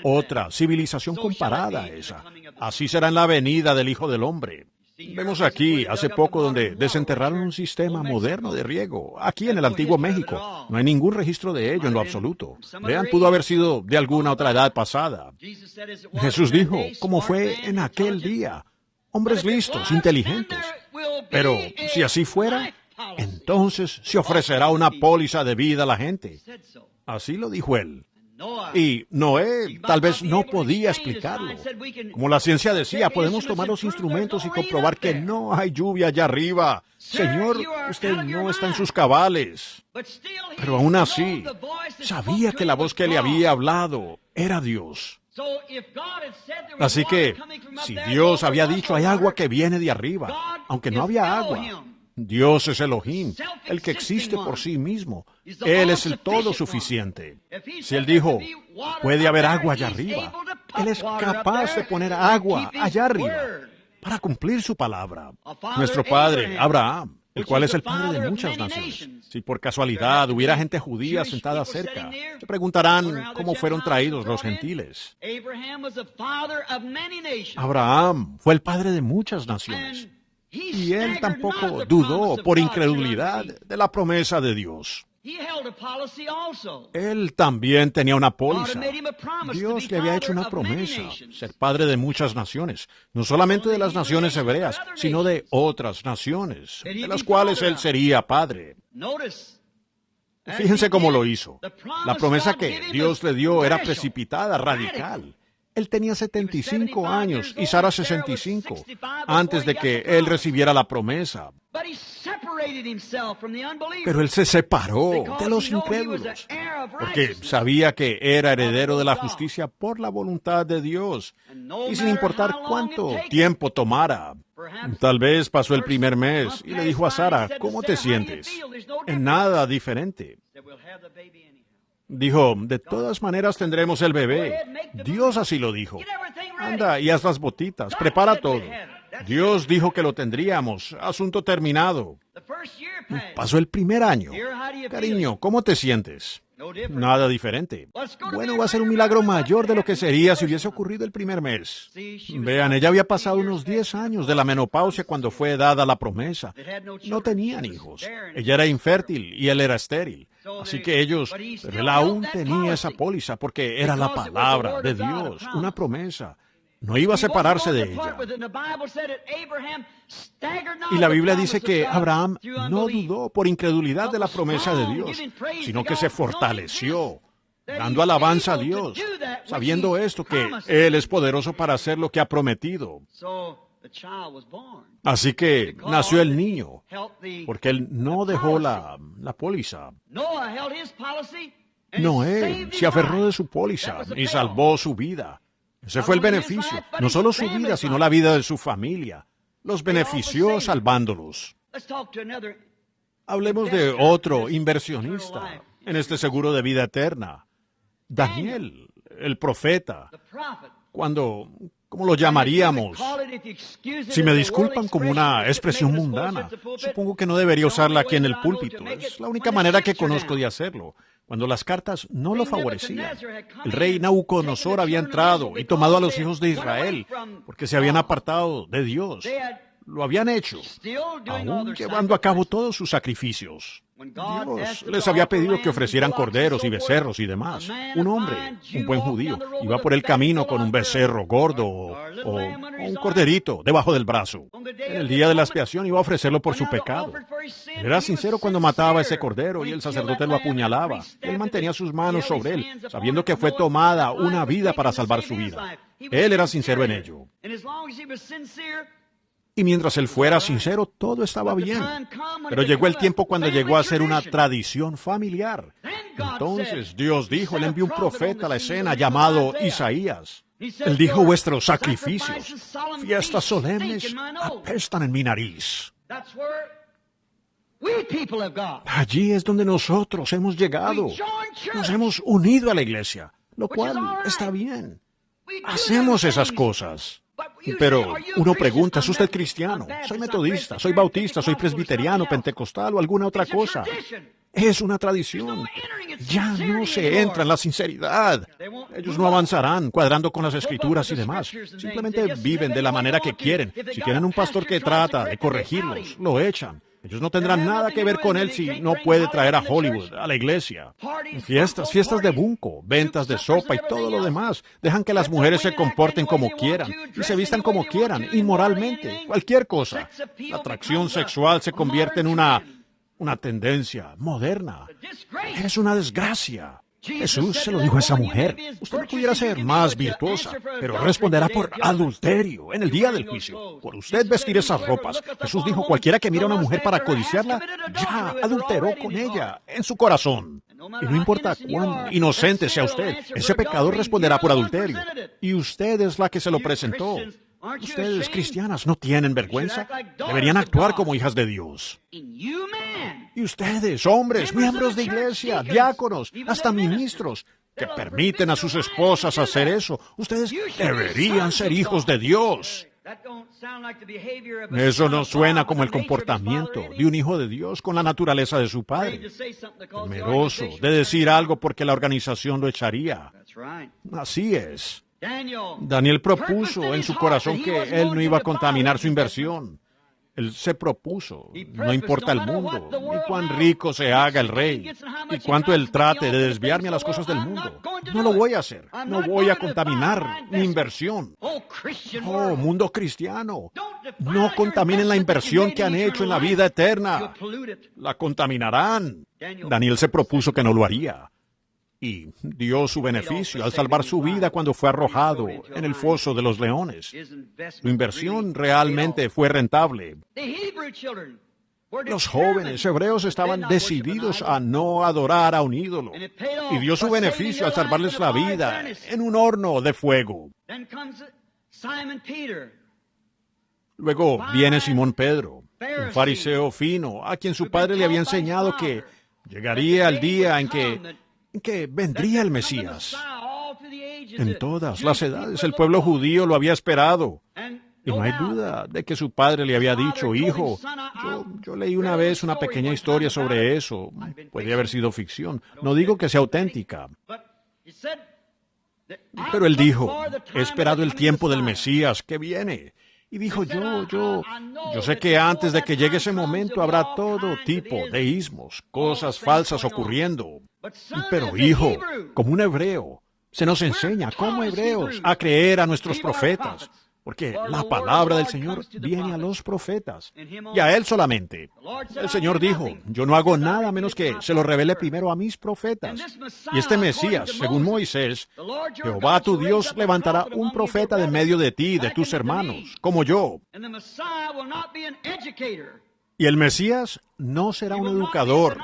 A: otra civilización comparada a esa. Así será en la venida del Hijo del Hombre. Vemos aquí, hace poco, donde desenterraron un sistema moderno de riego. Aquí en el Antiguo México. No hay ningún registro de ello en lo absoluto. Vean, pudo haber sido de alguna otra edad pasada. Jesús dijo, como fue en aquel día. Hombres listos, inteligentes. Pero si así fuera, entonces se ofrecerá una póliza de vida a la gente. Así lo dijo él. Y Noé tal vez no podía explicarlo. Como la ciencia decía, podemos tomar los instrumentos y comprobar que no hay lluvia allá arriba. Señor, usted no está en sus cabales. Pero aún así, sabía que la voz que le había hablado era Dios. Así que, si Dios había dicho hay agua que viene de arriba, aunque no había agua, Dios es Elohim, el que existe por sí mismo. Él es el todo suficiente. Si Él dijo, puede haber agua allá arriba, Él es capaz de poner agua allá arriba para cumplir su palabra. Nuestro padre, Abraham, el cual es el padre de muchas naciones. Si por casualidad hubiera gente judía sentada cerca, se preguntarán cómo fueron traídos los gentiles. Abraham fue el padre de muchas naciones. Y él tampoco dudó por incredulidad de la promesa de Dios. Él también tenía una póliza. Dios le había hecho una promesa, ser padre de muchas naciones, no solamente de las naciones hebreas, sino de otras naciones, de las cuales él sería padre. Fíjense cómo lo hizo. La promesa que Dios le dio era precipitada, radical. Él tenía 75 años y Sara 65, antes de que él recibiera la promesa. Pero él se separó de los incrédulos, porque sabía que era heredero de la justicia por la voluntad de Dios, y sin importar cuánto tiempo tomara. Tal vez pasó el primer mes y le dijo a Sara, ¿cómo te sientes? En nada diferente. Dijo, de todas maneras tendremos el bebé. Dios así lo dijo. Anda y haz las botitas, prepara todo. Dios dijo que lo tendríamos. Asunto terminado. Pasó el primer año. Cariño, ¿cómo te sientes? Nada diferente. Bueno, va a ser un milagro mayor de lo que sería si hubiese ocurrido el primer mes. Vean, ella había pasado unos 10 años de la menopausia cuando fue dada la promesa. No tenían hijos. Ella era infértil y él era estéril. Así que pero él aún tenía esa póliza porque era la palabra de Dios, una promesa. No iba a separarse de ella. Y la Biblia dice que Abraham no dudó por incredulidad de la promesa de Dios, sino que se fortaleció, dando alabanza a Dios, sabiendo esto, que Él es poderoso para hacer lo que ha prometido. Así que nació el niño, porque él no dejó la póliza. Noé se aferró de su póliza y salvó su vida. Ese fue el beneficio, no solo su vida, sino la vida de su familia. Los benefició salvándolos. Hablemos de otro inversionista en este seguro de vida eterna. Daniel, el profeta. Cuando ¿cómo lo llamaríamos? Si me disculpan como una expresión mundana, supongo que no debería usarla aquí en el púlpito. Es la única manera que conozco de hacerlo. Cuando las cartas no lo favorecían, el rey Nabucodonosor había entrado y tomado a los hijos de Israel porque se habían apartado de Dios. Lo habían hecho, aún llevando a cabo todos sus sacrificios. Dios les había pedido que ofrecieran corderos y becerros y demás. Un hombre, un buen judío, iba por el camino con un becerro gordo o un corderito debajo del brazo. En el día de la expiación iba a ofrecerlo por su pecado. Él era sincero cuando mataba a ese cordero y el sacerdote lo apuñalaba. Él mantenía sus manos sobre él, sabiendo que fue tomada una vida para salvar su vida. Él era sincero en ello. Y mientras él fuera sincero, todo estaba bien. Pero llegó el tiempo cuando llegó a ser una tradición familiar. Entonces Dios dijo, Él envió un profeta a la escena llamado Isaías. Él dijo, vuestros sacrificios, fiestas solemnes, apestan en mi nariz. Allí es donde nosotros hemos llegado. Nos hemos unido a la iglesia, lo cual está bien. Hacemos esas cosas. Pero uno pregunta, ¿es usted cristiano? Soy metodista, soy bautista, soy presbiteriano, pentecostal o alguna otra cosa. Es una tradición. Ya no se entra en la sinceridad. Ellos no avanzarán cuadrando con las escrituras y demás. Simplemente viven de la manera que quieren. Si tienen un pastor que trata de corregirlos, lo echan. Ellos no tendrán nada que ver con él si no puede traer a Hollywood, a la iglesia. Fiestas de bunco, ventas de sopa y todo lo demás. Dejan que las mujeres se comporten como quieran y se vistan como quieran, inmoralmente, cualquier cosa. La atracción sexual se convierte en una tendencia moderna. Es una desgracia. Jesús se lo dijo a esa mujer. Usted no pudiera ser más virtuosa, pero responderá por adulterio en el día del juicio. Por usted vestir esas ropas. Jesús dijo, cualquiera que mire a una mujer para codiciarla, ya adulteró con ella en su corazón. Y no importa cuán inocente sea usted, ese pecador responderá por adulterio. Y usted es la que se lo presentó. Ustedes, cristianas, ¿no tienen vergüenza? Deberían actuar como hijas de Dios. Y ustedes, hombres, miembros de iglesia, diáconos, hasta ministros, que permiten a sus esposas hacer eso, ustedes deberían ser hijos de Dios. Eso no suena como el comportamiento de un hijo de Dios con la naturaleza de su padre. Temeroso de decir algo porque la organización lo echaría. Así es. Daniel propuso en su corazón que él no iba a contaminar su inversión. Él se propuso, no importa el mundo, ni cuán rico se haga el rey, y cuánto él trate de desviarme a las cosas del mundo. No lo voy a hacer, no voy a contaminar mi inversión. Oh, mundo cristiano, no contaminen la inversión que han hecho en la vida eterna. La contaminarán. Daniel se propuso que no lo haría. Y dio su beneficio al salvar su vida cuando fue arrojado en el foso de los leones. Su inversión realmente fue rentable. Los jóvenes hebreos estaban decididos a no adorar a un ídolo. Y dio su beneficio al salvarles la vida en un horno de fuego. Luego viene Simón Pedro, un fariseo fino, a quien su padre le había enseñado que llegaría el día en que vendría el Mesías. En todas las edades el pueblo judío lo había esperado. Y no hay duda de que su padre le había dicho, hijo, yo leí una vez una pequeña historia sobre eso. Puede haber sido ficción. No digo que sea auténtica. Pero él dijo, he esperado el tiempo del Mesías que viene. Y dijo, yo sé que antes de que llegue ese momento habrá todo tipo de ismos, cosas falsas ocurriendo. Pero hijo, como un hebreo, se nos enseña como hebreos a creer a nuestros profetas, porque la palabra del Señor viene a los profetas, y a Él solamente. El Señor dijo, yo no hago nada menos que se lo revele primero a mis profetas. Y este Mesías, según Moisés, Jehová tu Dios levantará un profeta de medio de ti y de tus hermanos, como yo. Y el Mesías no será un educador.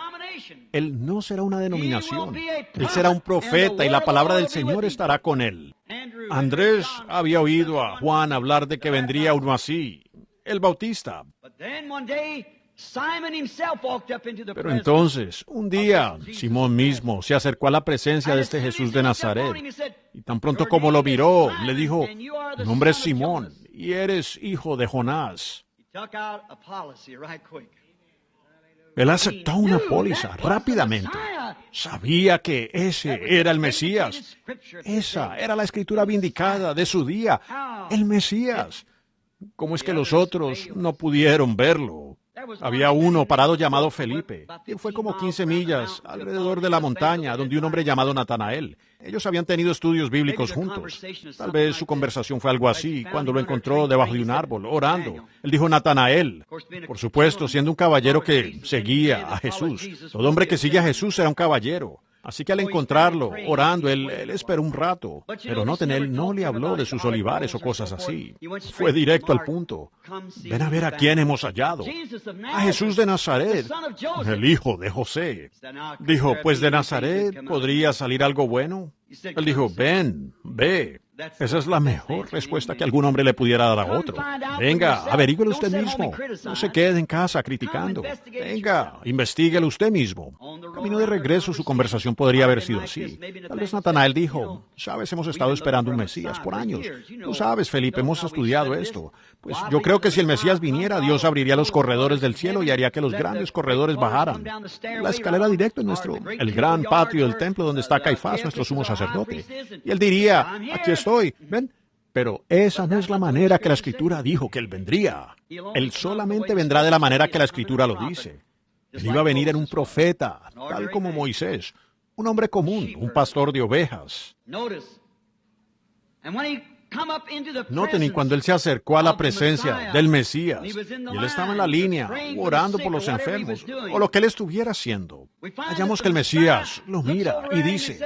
A: Él no será una denominación. Él será un profeta y la palabra del Señor estará con él. Andrés había oído a Juan hablar de que vendría uno así, el Bautista. Pero entonces, un día, Simón mismo se acercó a la presencia de este Jesús de Nazaret, y tan pronto como lo miró, le dijo: "Tu nombre es Simón, y eres hijo de Jonás". Él aceptó una póliza rápidamente. Sabía que ese era el Mesías. Esa era la escritura vindicada de su día, el Mesías. ¿Cómo es que los otros no pudieron verlo? Había uno parado llamado Felipe, y fue como 15 millas alrededor de la montaña, donde un hombre llamado Natanael. Ellos habían tenido estudios bíblicos juntos. Tal vez su conversación fue algo así, cuando lo encontró debajo de un árbol, orando. Él dijo: "Natanael". Por supuesto, siendo un caballero que seguía a Jesús. Todo hombre que sigue a Jesús era un caballero. Así que al encontrarlo, orando, él esperó un rato. Pero noten, él no le habló de sus olivares o cosas así. Fue directo al punto. "Ven a ver a quién hemos hallado. A Jesús de Nazaret, el hijo de José". Dijo: "Pues de Nazaret podría salir algo bueno". Él dijo: "Ven, ve". Esa es la mejor respuesta que algún hombre le pudiera dar a otro. Venga, averígüelo usted mismo. No se quede en casa criticando. Venga, investíguelo usted mismo. Camino de regreso, su conversación podría haber sido así. Tal vez Natanael dijo: "Sabes, hemos estado esperando un Mesías por años. Tú sabes, Felipe, hemos estudiado esto. Pues yo creo que si el Mesías viniera, Dios abriría los corredores del cielo y haría que los grandes corredores bajaran. La escalera directa en el gran patio del templo donde está Caifás, nuestro sumo sacerdote. Y él diría: "Aquí estoy. ¿Ven?". Pero esa no es la manera que la Escritura dijo que Él vendría. Él solamente vendrá de la manera que la Escritura lo dice. Él iba a venir en un profeta, tal como Moisés, un hombre común, un pastor de ovejas. Noten, y cuando Él se acercó a la presencia del Mesías, y Él estaba en la línea, orando por los enfermos, o lo que Él estuviera haciendo, hallamos que el Mesías lo mira y dice: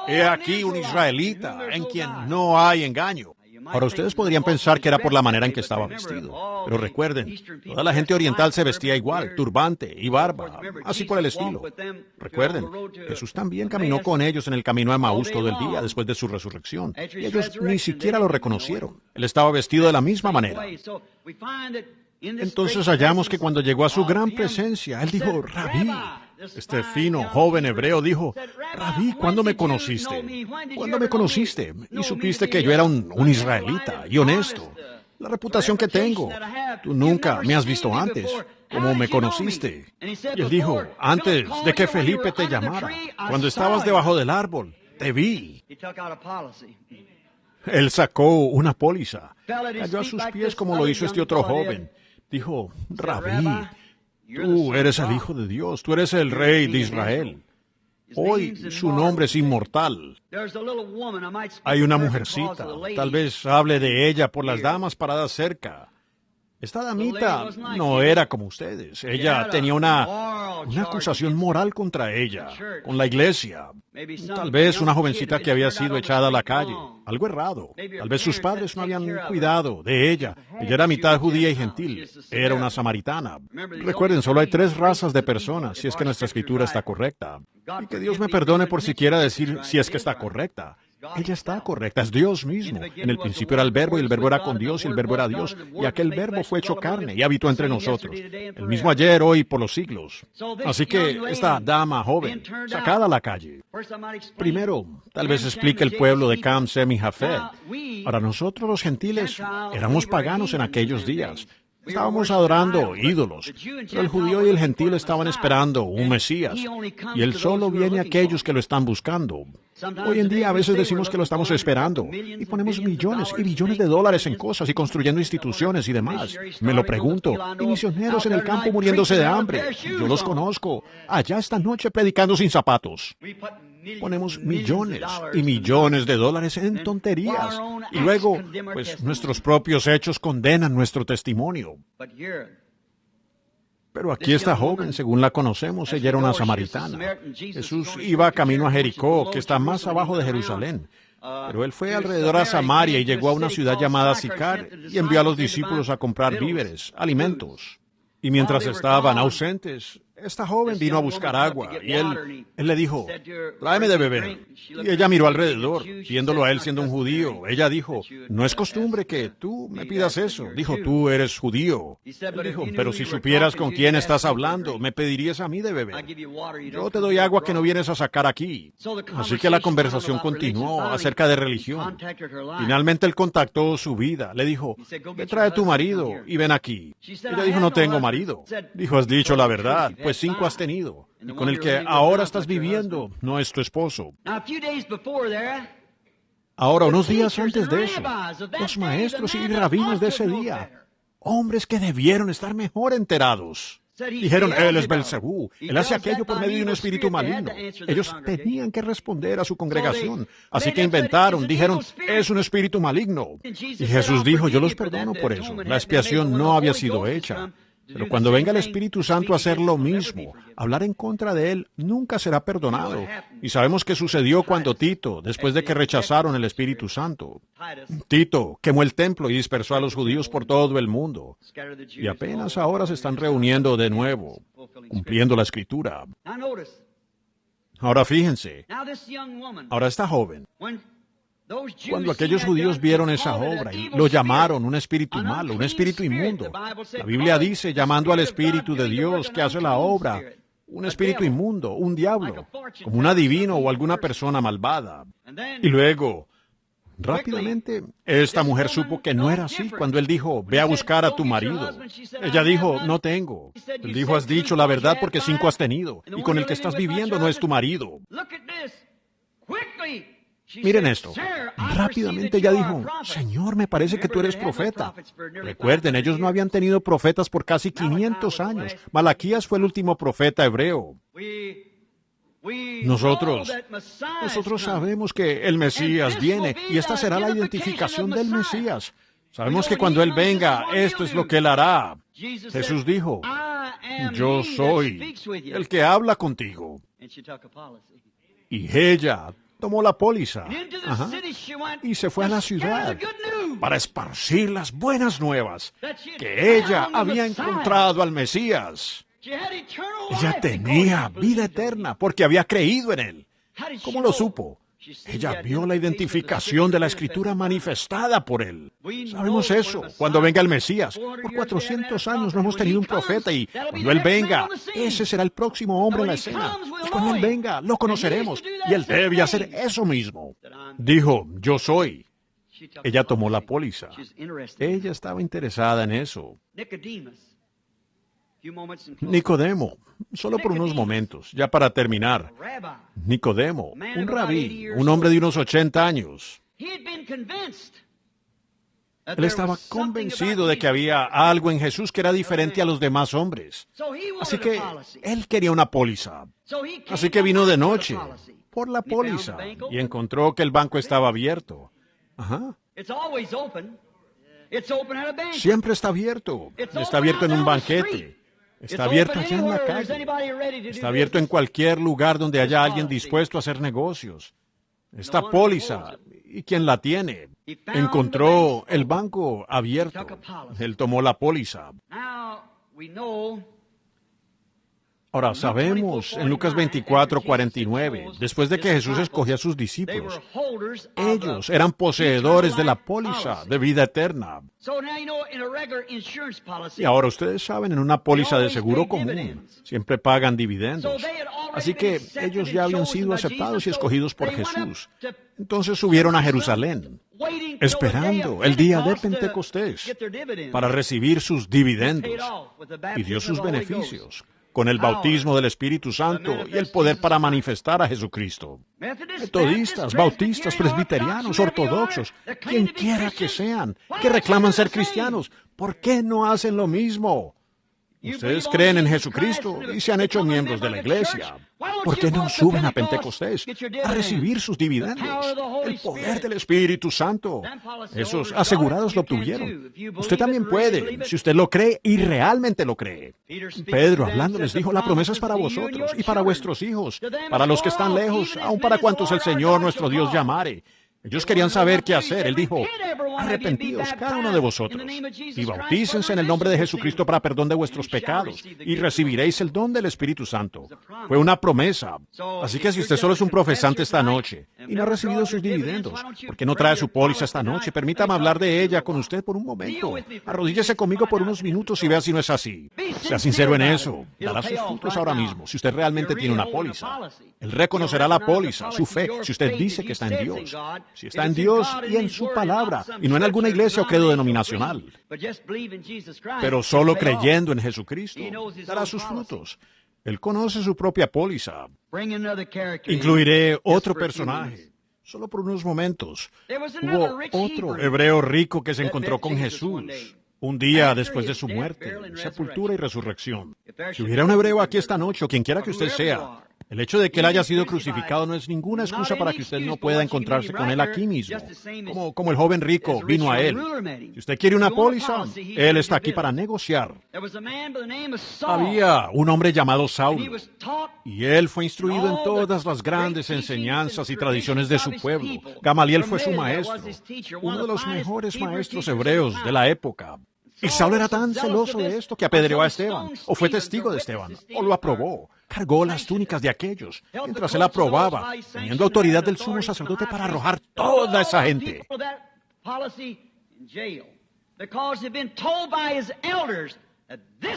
A: "He aquí un israelita en quien no hay engaño". Ahora, ustedes podrían pensar que era por la manera en que estaba vestido. Pero recuerden, toda la gente oriental se vestía igual, turbante y barba, así por el estilo. Recuerden, Jesús también caminó con ellos en el camino a Emaús todo el día después de su resurrección. Y ellos ni siquiera lo reconocieron. Él estaba vestido de la misma manera. Entonces hallamos que cuando llegó a su gran presencia, Él dijo: "Rabí". Este fino, joven hebreo dijo: "Rabí, ¿cuándo me conociste? ¿Cuándo me conociste? Y supiste que yo era un israelita y honesto. La reputación que tengo. Tú nunca me has visto antes. ¿Cómo me conociste?". Y él dijo: "Antes de que Felipe te llamara, cuando estabas debajo del árbol, te vi". Él sacó una póliza. Cayó a sus pies como lo hizo este otro joven. Dijo: "Rabí, tú eres el Hijo de Dios, tú eres el Rey de Israel". Hoy su nombre es inmortal. Hay una mujercita, tal vez hable de ella por las damas paradas cerca. Esta damita no era como ustedes. Ella tenía una acusación moral contra ella, con la iglesia. Tal vez una jovencita que había sido echada a la calle, algo errado. Tal vez sus padres no habían cuidado de ella. Ella era mitad judía y gentil. Era una samaritana. Recuerden, solo hay 3 razas de personas, si es que nuestra escritura está correcta. Y que Dios me perdone por siquiera decir si es que está correcta. Ella está correcta, es Dios mismo. En el principio era el Verbo, y el Verbo era con Dios, y el Verbo era Dios, y aquel Verbo fue hecho carne y habitó entre nosotros, el mismo ayer, hoy y por los siglos. Así que esta dama joven, sacada a la calle. Primero, tal vez explique el pueblo de Cam, Sem y Jafet. Para nosotros los gentiles éramos paganos en aquellos días. Estábamos adorando ídolos, pero el judío y el gentil estaban esperando un Mesías, y Él solo viene a aquellos que lo están buscando. Hoy en día a veces decimos que lo estamos esperando, y ponemos millones y billones de dólares en cosas y construyendo instituciones y demás. Me lo pregunto, y misioneros en el campo muriéndose de hambre. Yo los conozco, allá esta noche predicando sin zapatos. Ponemos millones y millones de dólares en tonterías. Y luego, pues nuestros propios hechos condenan nuestro testimonio. Pero aquí esta joven, según la conocemos, ella era una samaritana. Jesús iba camino a Jericó, que está más abajo de Jerusalén. Pero él fue alrededor a Samaria y llegó a una ciudad llamada Sicar y envió a los discípulos a comprar víveres, alimentos. Y mientras estaban ausentes, esta joven vino a buscar agua y él le dijo, tráeme de beber. Y ella miró alrededor, viéndolo a él siendo un judío. Ella dijo, no es costumbre que tú me pidas eso. Dijo, tú eres judío. Él dijo, pero si supieras con quién estás hablando, me pedirías a mí de beber. Yo te doy agua que no vienes a sacar aquí. Así que la conversación continuó acerca de religión. Finalmente él contactó su vida. Le dijo, ve trae tu marido y ven aquí. Ella dijo, no tengo marido. Dijo, has dicho la verdad, pues 5 has tenido. Y con el que ahora estás viviendo no es tu esposo. Ahora, unos días antes de eso, los maestros y rabinos de ese día, hombres que debieron estar mejor enterados, dijeron, él es Belcebú, él hace aquello por medio de un espíritu maligno. Ellos tenían que responder a su congregación, así que inventaron, dijeron, es un espíritu maligno. Y Jesús dijo, yo los perdono por eso. La expiación no había sido hecha. Pero cuando venga el Espíritu Santo a hacer lo mismo, hablar en contra de él nunca será perdonado. Y sabemos qué sucedió cuando Tito, después de que rechazaron el Espíritu Santo, Tito quemó el templo y dispersó a los judíos por todo el mundo. Y apenas ahora se están reuniendo de nuevo, cumpliendo la Escritura. Ahora fíjense, ahora esta joven, cuando aquellos judíos vieron esa obra y lo llamaron un espíritu malo, un espíritu inmundo, la Biblia dice, llamando al Espíritu de Dios que hace la obra, un espíritu inmundo, un diablo, como un adivino o alguna persona malvada. Y luego, rápidamente, esta mujer supo que no era así cuando él dijo, ve a buscar a tu marido. Ella dijo, no tengo. Él dijo, has dicho la verdad porque 5 has tenido, y con el que estás viviendo no es tu marido. Miren esto. Rápidamente ella dijo, Señor, me parece que tú eres profeta. Recuerden, ellos no habían tenido profetas por casi 500 años. Malaquías fue el último profeta hebreo. Nosotros sabemos que el Mesías viene y esta será la identificación del Mesías. Sabemos que cuando Él venga, esto es lo que Él hará. Jesús dijo, yo soy el que habla contigo. Y ella tomó la póliza y se fue a la ciudad para esparcir las buenas nuevas que ella había encontrado al Mesías. Ella tenía vida eterna porque había creído en Él. ¿Cómo lo supo? Ella vio la identificación de la Escritura manifestada por Él. Sabemos eso. Cuando venga el Mesías, por 400 años no hemos tenido un profeta y cuando Él venga, ese será el próximo hombre en la escena. Y cuando Él venga, lo conoceremos y Él debe hacer eso mismo. Dijo, yo soy. Ella tomó la póliza. Ella estaba interesada en eso. Nicodemo, solo por unos momentos, ya para terminar. Nicodemo, un rabí, un hombre de unos 80 años. Él estaba convencido de que había algo en Jesús que era diferente a los demás hombres. Así que él quería una póliza. Así que vino de noche por la póliza y encontró que el banco estaba abierto. Ajá. Siempre está abierto. Está abierto en un banquete. Está abierto allá en la calle. Está abierto en cualquier lugar donde haya alguien dispuesto a hacer negocios. Esta póliza, ¿y quién la tiene? Encontró el banco abierto. Él tomó la póliza. Ahora, sabemos en Lucas 24:49, después de que Jesús escogió a sus discípulos, ellos eran poseedores de la póliza de vida eterna. Y ahora ustedes saben, en una póliza de seguro común, siempre pagan dividendos. Así que ellos ya habían sido aceptados y escogidos por Jesús. Entonces subieron a Jerusalén, esperando el día de Pentecostés para recibir sus dividendos y dio sus beneficios con el bautismo del Espíritu Santo y el poder para manifestar a Jesucristo. Metodistas, bautistas, presbiterianos, ortodoxos, quien quiera que sean, que reclaman ser cristianos, ¿por qué no hacen lo mismo? Ustedes creen en Jesucristo y se han hecho miembros de la iglesia. ¿Por qué no suben a Pentecostés a recibir sus dividendos? El poder del Espíritu Santo. Esos asegurados lo obtuvieron. Usted también puede, si usted lo cree y realmente lo cree. Pedro, hablando, les dijo, la promesa es para vosotros y para vuestros hijos, para los que están lejos, aun para cuantos el Señor nuestro Dios llamare. Ellos querían saber qué hacer. Él dijo, arrepentíos cada uno de vosotros y bautícense en el nombre de Jesucristo para perdón de vuestros pecados y recibiréis el don del Espíritu Santo. Fue una promesa. Así que si usted solo es un profesante esta noche y no ha recibido sus dividendos, ¿por qué no trae su póliza esta noche? Permítame hablar de ella con usted por un momento. Arrodíllese conmigo por unos minutos y vea si no es así. Sea sincero en eso. Dará sus frutos ahora mismo si usted realmente tiene una póliza. Él reconocerá la póliza, su fe, si usted dice que está en Dios. Si está en Dios y en su palabra, y no en alguna iglesia o credo denominacional. Pero solo creyendo en Jesucristo, dará sus frutos. Él conoce su propia póliza. Incluiré otro personaje, solo por unos momentos. Hubo otro hebreo rico que se encontró con Jesús un día después de su muerte, sepultura y resurrección. Si hubiera un hebreo aquí esta noche, o quien quiera que usted sea, el hecho de que él haya sido crucificado no es ninguna excusa para que usted no pueda encontrarse con él aquí mismo, como el joven rico vino a él. Si usted quiere una póliza, él está aquí para negociar. Había un hombre llamado Saulo, y él fue instruido en todas las grandes enseñanzas y tradiciones de su pueblo. Gamaliel fue su maestro, uno de los mejores maestros hebreos de la época. Y Saulo era tan celoso de esto que apedreó a Esteban, o fue testigo de Esteban, o lo aprobó. Cargó las túnicas de aquellos, mientras él aprobaba, teniendo autoridad del sumo sacerdote para arrojar toda esa gente.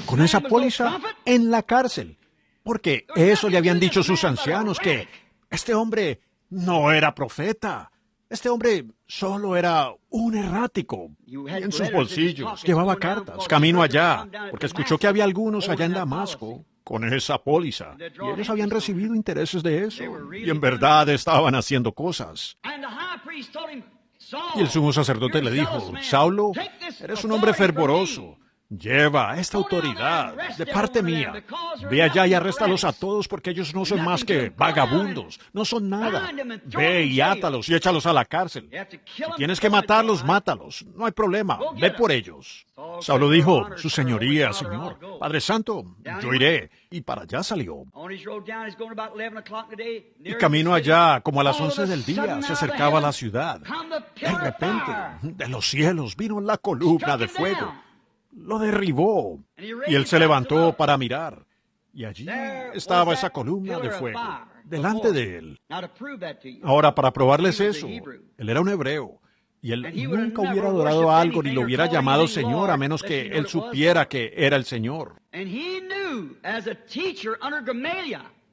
A: Con esa póliza en la cárcel, porque eso le habían dicho sus ancianos, que este hombre no era profeta. Este hombre solo era un errático. Y en sus bolsillos llevaba cartas, camino allá, porque escuchó que había algunos allá en Damasco con esa póliza. Y ellos habían recibido intereses de eso. Y en verdad estaban haciendo cosas. Y el sumo sacerdote le dijo, Saulo, eres un hombre fervoroso. Lleva esta autoridad de parte mía. Ve allá y arréstalos a todos porque ellos no son más que vagabundos. No son nada. Ve y átalos y échalos a la cárcel. Si tienes que matarlos, mátalos. No hay problema. Ve por ellos. Saulo dijo, su señoría, señor, Padre Santo, yo iré. Y para allá salió. Y camino allá, como a las 11 del día, se acercaba a la ciudad. De repente, de los cielos vino la columna de fuego. Lo derribó, y él se levantó para mirar, y allí estaba esa columna de fuego, delante de él. Ahora, para probarles eso, él era un hebreo, y él nunca hubiera adorado a algo ni lo hubiera llamado Señor, a menos que él supiera que era el Señor.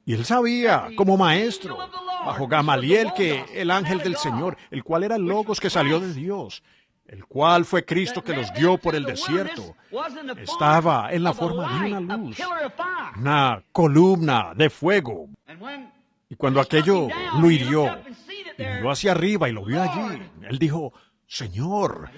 A: Y él sabía, como maestro, bajo Gamaliel, que el ángel del Señor, el cual era el Logos que salió de Dios, el cual fue Cristo que los guió por el desierto, estaba en la forma de una luz, una columna de fuego. Y cuando aquello lo hirió, y miró hacia arriba y lo vio allí, él dijo, Señor.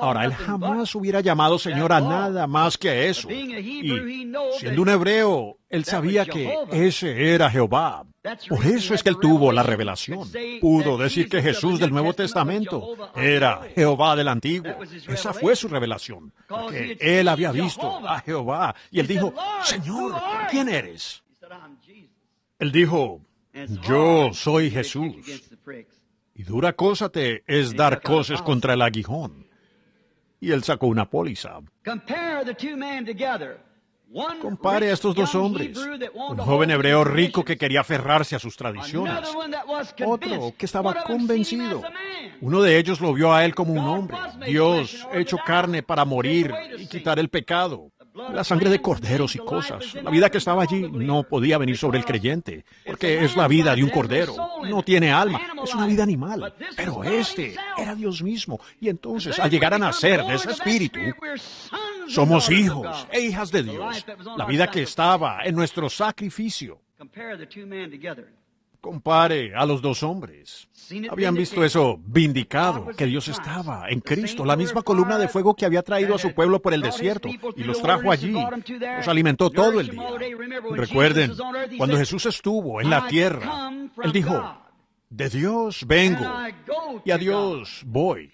A: Ahora, él jamás hubiera llamado Señor a nada más que a eso. Y siendo un hebreo, él sabía que ese era Jehová. Por eso es que él tuvo la revelación. Pudo decir que Jesús del Nuevo Testamento era Jehová del Antiguo. Esa fue su revelación. Porque él había visto a Jehová. Y él dijo, Señor, ¿quién eres? Él dijo, yo soy Jesús. Y dura cosa te es dar cosas contra el aguijón. Y él sacó una póliza. Compare a estos dos hombres. Un joven hebreo rico que quería aferrarse a sus tradiciones. Otro que estaba convencido. Uno de ellos lo vio a él como un hombre. Dios hecho carne para morir y quitar el pecado. La sangre de corderos y cosas. La vida que estaba allí no podía venir sobre el creyente, porque es la vida de un cordero. No tiene alma, es una vida animal. Pero este era Dios mismo. Y entonces, al llegar a nacer de ese espíritu, somos hijos e hijas de Dios. La vida que estaba en nuestro sacrificio. Compare a los dos hombres. Habían visto eso vindicado, que Dios estaba en Cristo, la misma columna de fuego que había traído a su pueblo por el desierto y los trajo allí, los alimentó todo el día. Recuerden, cuando Jesús estuvo en la tierra, Él dijo, de Dios vengo y a Dios voy.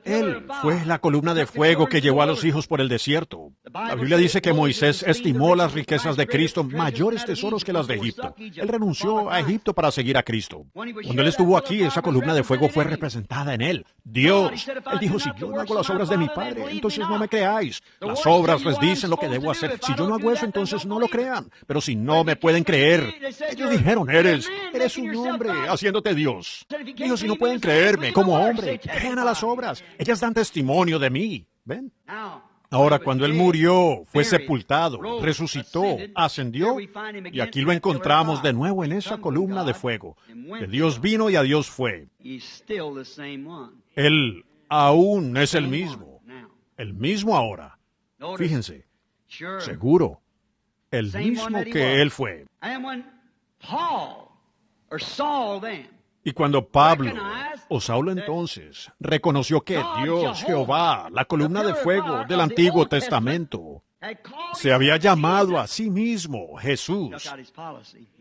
A: Él fue la columna de fuego que llevó a los hijos por el desierto. La Biblia dice que Moisés estimó las riquezas de Cristo mayores tesoros que las de Egipto. Él renunció a Egipto para seguir a Cristo. Cuando él estuvo aquí, esa columna de fuego fue representada en él. Dios. Él dijo, si yo no hago las obras de mi Padre, entonces no me creáis. Las obras les dicen lo que debo hacer. Si yo no hago eso, entonces no lo crean. Pero si no me pueden creer, ellos dijeron, eres un hombre haciéndote Dios. Dijo, si no pueden creerme como hombre, crean a las obras. Ellas dan testimonio de mí. ¿Ven? Ahora, cuando él murió, fue sepultado, resucitó, ascendió, y aquí lo encontramos de nuevo en esa columna de fuego. De Dios vino y a Dios fue. Él aún es el mismo ahora. Fíjense, seguro, el mismo que él fue. Y cuando Pablo, o Saulo entonces, reconoció que Dios, Jehová, la columna de fuego del Antiguo Testamento, se había llamado a sí mismo Jesús,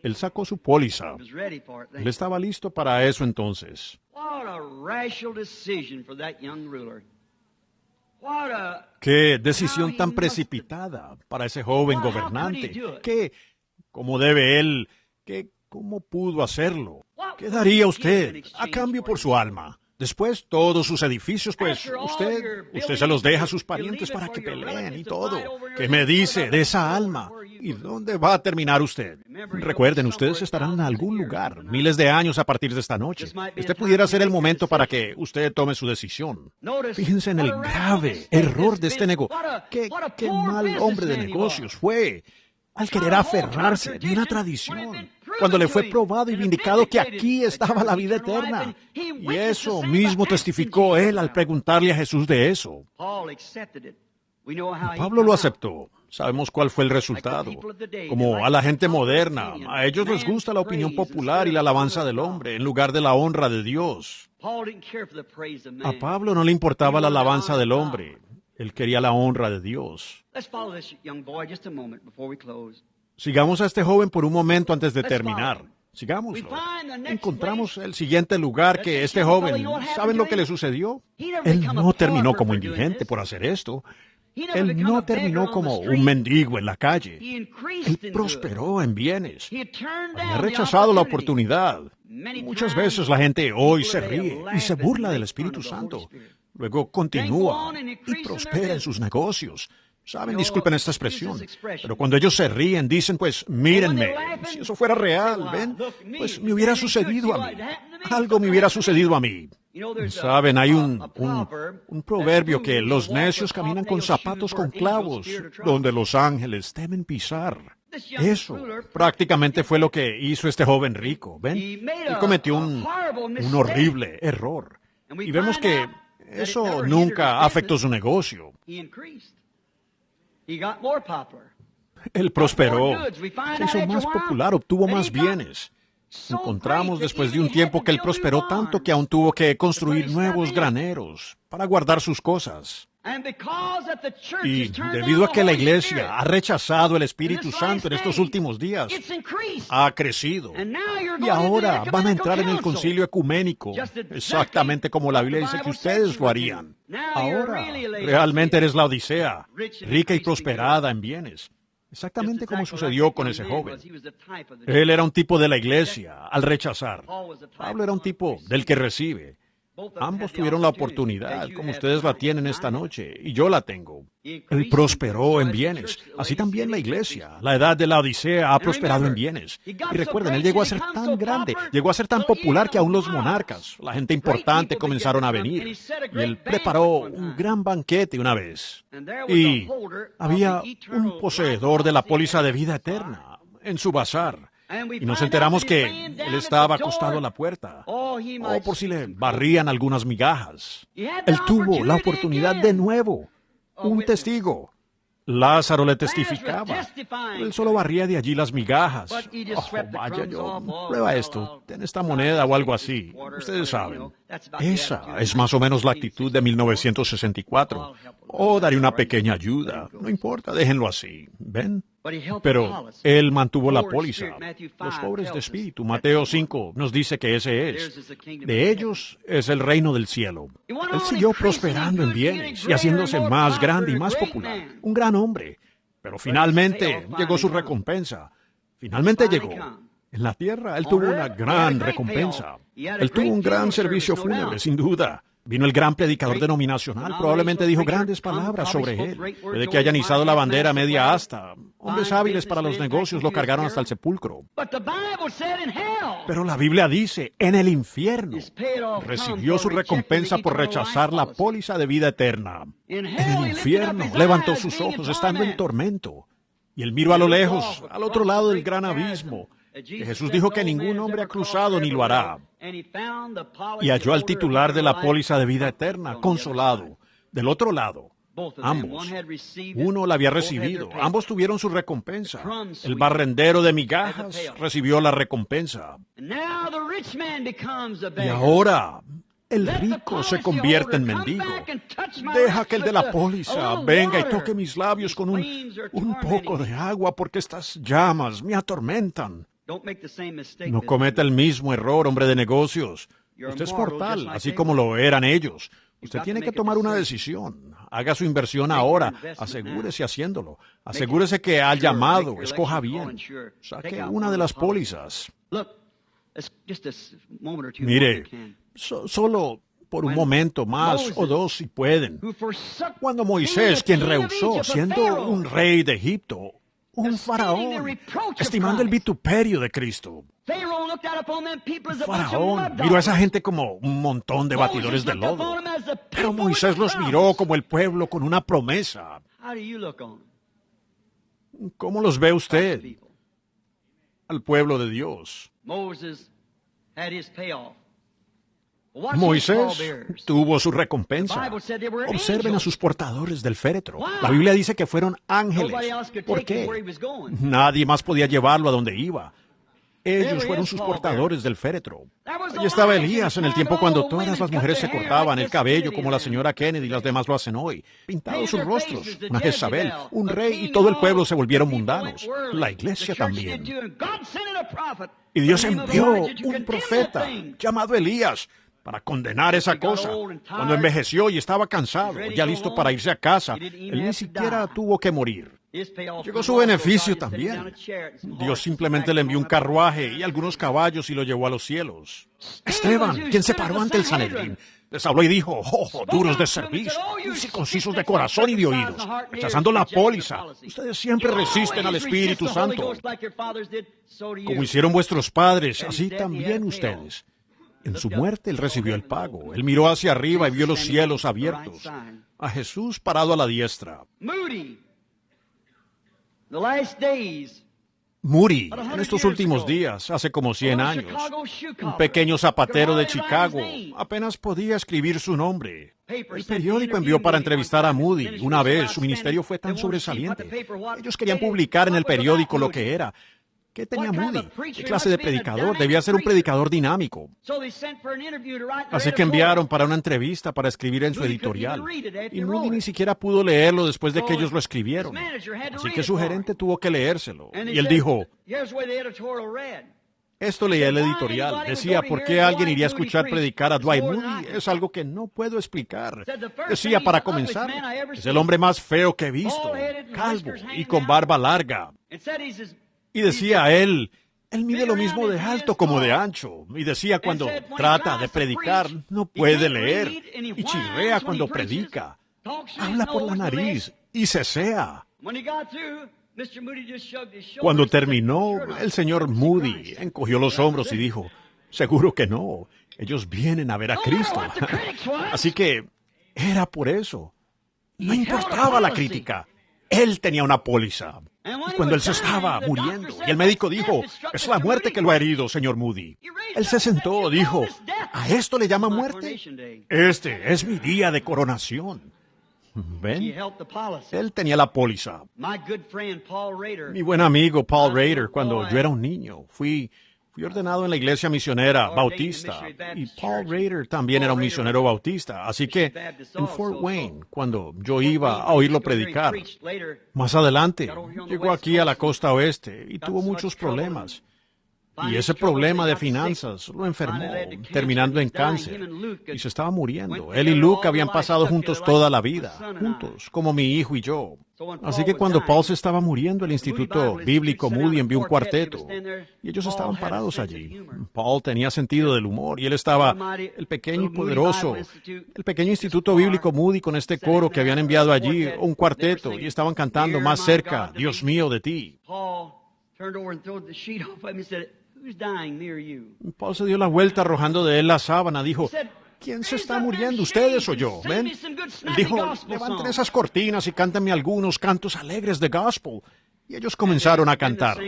A: él sacó su póliza. Él estaba listo para eso entonces. Qué decisión tan precipitada para ese joven gobernante. ¿Cómo debe él? ¿Cómo pudo hacerlo? ¿Qué daría usted a cambio por su alma? Después, todos sus edificios, pues, usted se los deja a sus parientes para que peleen y todo. ¿Qué me dice de esa alma? ¿Y dónde va a terminar usted? Recuerden, ustedes estarán en algún lugar, miles de años a partir de esta noche. Este pudiera ser el momento para que usted tome su decisión. Fíjense en el grave error de este negocio. ¿Qué mal hombre de negocios fue al querer aferrarse de una tradición, cuando le fue probado y vindicado que aquí estaba la vida eterna. Y eso mismo testificó él al preguntarle a Jesús de eso. Pablo lo aceptó. Sabemos cuál fue el resultado. Como a la gente moderna, a ellos les gusta la opinión popular y la alabanza del hombre en lugar de la honra de Dios. A Pablo no le importaba la alabanza del hombre. Él quería la honra de Dios. Sigamos a este joven por un momento antes de terminar. Sigámoslo. Encontramos el siguiente lugar que este joven, ¿saben lo que le sucedió? Él no terminó como indigente por hacer esto. Él no terminó como un mendigo en la calle. Él prosperó en bienes. Había rechazado la oportunidad. Muchas veces la gente hoy se ríe y se burla del Espíritu Santo. Luego continúa y prospera en sus negocios. Saben, disculpen esta expresión, pero cuando ellos se ríen, dicen, pues, mírenme, si eso fuera real, ¿ven? Pues me hubiera sucedido a mí. Algo me hubiera sucedido a mí. Saben, hay un proverbio que los necios caminan con zapatos con clavos, donde los ángeles temen pisar. Eso prácticamente fue lo que hizo este joven rico, ¿ven? Él cometió un horrible error. Y vemos que eso nunca afectó su negocio. Él prosperó, se hizo más popular, obtuvo más bienes. Encontramos después de un tiempo que él prosperó tanto que aún tuvo que construir nuevos graneros para guardar sus cosas. Y debido a que la iglesia ha rechazado el Espíritu Santo en estos últimos días, ha crecido. Y ahora van a entrar en el concilio ecuménico, exactamente como la Biblia dice que ustedes lo harían. Ahora, realmente eres la Odisea, rica y prosperada en bienes. Exactamente como sucedió con ese joven. Él era un tipo de la iglesia al rechazar. Pablo era un tipo del que recibe. Ambos tuvieron la oportunidad, como ustedes la tienen esta noche, y yo la tengo. Él prosperó en bienes. Así también la iglesia. La edad de la Odisea ha prosperado en bienes. Y recuerden, él llegó a ser tan grande, llegó a ser tan popular que aún los monarcas, la gente importante, comenzaron a venir. Y él preparó un gran banquete una vez. Y había un poseedor de la póliza de vida eterna en su bazar. Y nos enteramos que él estaba acostado a la puerta, o por si le barrían algunas migajas. Él tuvo la oportunidad de nuevo, un testigo. Lázaro le testificaba. Él solo barría de allí las migajas. Vaya, prueba esto, ten esta moneda o algo así. Ustedes saben. Esa es más o menos la actitud de 1964. Daré una pequeña ayuda. No importa, déjenlo así. ¿Ven? Pero él mantuvo la póliza. Los pobres de espíritu. Mateo 5 nos dice que ese es. De ellos es el reino del cielo. Él siguió prosperando en bienes y haciéndose más grande y más popular. Un gran hombre. Pero finalmente llegó su recompensa. Finalmente llegó. En la tierra él tuvo una gran recompensa. Él tuvo un gran servicio fúnebre, sin duda. Vino el gran predicador denominacional, probablemente dijo grandes palabras sobre él. Puede que hayan izado la bandera media asta. Hombres hábiles para los negocios lo cargaron hasta el sepulcro. Pero la Biblia dice, en el infierno, recibió su recompensa por rechazar la póliza de vida eterna. En el infierno, levantó sus ojos estando en tormento. Y él miró a lo lejos, al otro lado del gran abismo. Que Jesús dijo que ningún hombre ha cruzado ni lo hará. Y halló al titular de la póliza de vida eterna, consolado. Del otro lado, ambos. Uno la había recibido, ambos tuvieron su recompensa. El barrendero de migajas recibió la recompensa. Y ahora, el rico se convierte en mendigo. Deja que el de la póliza venga y toque mis labios con un poco de agua, porque estas llamas me atormentan. No cometa el mismo error, hombre de negocios. Usted es mortal, así como lo eran ellos. Usted tiene que tomar una decisión. Haga su inversión ahora. Asegúrese haciéndolo. Asegúrese que ha llamado. Escoja bien. Saque una de las pólizas. Mire, solo por un momento más o dos si pueden. Cuando Moisés, quien rehusó, siendo un rey de Egipto, un faraón, estimando el vituperio de Cristo. Faraón miró a esa gente como un montón de batidores de lodo. Pero Moisés los miró como el pueblo con una promesa. ¿Cómo los ve usted? Al pueblo de Dios. Moisés tuvo su recompensa. Observen a sus portadores del féretro. La Biblia dice que fueron ángeles. ¿Por qué? Nadie más podía llevarlo a donde iba. Ellos fueron sus portadores del féretro. Allí estaba Elías en el tiempo cuando todas las mujeres se cortaban el cabello como la señora Kennedy y las demás lo hacen hoy. Pintados sus rostros. Una Jezabel, un rey y todo el pueblo se volvieron mundanos. La iglesia también. Y Dios envió un profeta llamado Elías para condenar esa cosa. Cuando envejeció y estaba cansado, ya listo para irse a casa, él ni siquiera tuvo que morir. Llegó su beneficio también. Dios simplemente le envió un carruaje y algunos caballos y lo llevó a los cielos. Esteban, quien se paró ante el Sanedrín, les habló y dijo, oh, duros de servicio, incircuncisos de corazón y de oídos, rechazando la póliza. Ustedes siempre resisten al Espíritu Santo. Como hicieron vuestros padres, así también ustedes. En su muerte él recibió el pago. Él miró hacia arriba y vio los cielos abiertos. A Jesús parado a la diestra. Moody, en estos últimos días, hace como 100 años, un pequeño zapatero de Chicago, apenas podía escribir su nombre. El periódico envió para entrevistar a Moody. Una vez, su ministerio fue tan sobresaliente. Ellos querían publicar en el periódico lo que era. ¿Qué tenía Moody? ¿Qué clase de predicador? Debía ser un predicador dinámico. Así que enviaron para una entrevista para escribir en su editorial. Y Moody ni siquiera pudo leerlo después de que ellos lo escribieron. Así que su gerente tuvo que leérselo. Y él dijo, esto leía el editorial. Decía, ¿por qué alguien iría a escuchar predicar a Dwight Moody? Es algo que no puedo explicar. Decía, para comenzar, es el hombre más feo que he visto, calvo y con barba larga. Y decía él mide lo mismo de alto como de ancho. Y decía, cuando trata de predicar, no puede leer. Y chirrea cuando predica. Habla por la nariz y cesea. Cuando terminó, el señor Moody encogió los hombros y dijo, seguro que no. Ellos vienen a ver a Cristo. Así que era por eso. No importaba la crítica. Él tenía una póliza. Y cuando él se estaba muriendo, y el médico dijo, es la muerte que lo ha herido, señor Moody. Él se sentó, dijo, ¿a esto le llama muerte? Este es mi día de coronación. ¿Ven? Él tenía la póliza. Mi buen amigo Paul Rader, cuando yo era un niño, fui Fui ordenado en la iglesia misionera bautista y Paul Rader también era un misionero bautista. Así que en Fort Wayne, cuando yo iba a oírlo predicar, más adelante llegó aquí a la costa oeste y tuvo muchos problemas. Y ese problema de finanzas lo enfermó, terminando en cáncer, y se estaba muriendo. Él y Luke habían pasado juntos toda la vida, juntos, como mi hijo y yo. Así que cuando Paul se estaba muriendo, el Instituto Bíblico Moody envió un cuarteto, y ellos estaban parados allí. Paul tenía sentido del humor, y él estaba, el pequeño y poderoso, el pequeño Instituto Bíblico Moody con este coro que habían enviado allí, un cuarteto, y estaban cantando más cerca, Dios mío, de ti. Paul se dio la vuelta arrojando de él la sábana. Dijo, ¿quién se está muriendo, ustedes o yo? ¿Ven? Él dijo, levanten esas cortinas y cántenme algunos cantos alegres de gospel. Y ellos comenzaron a cantar.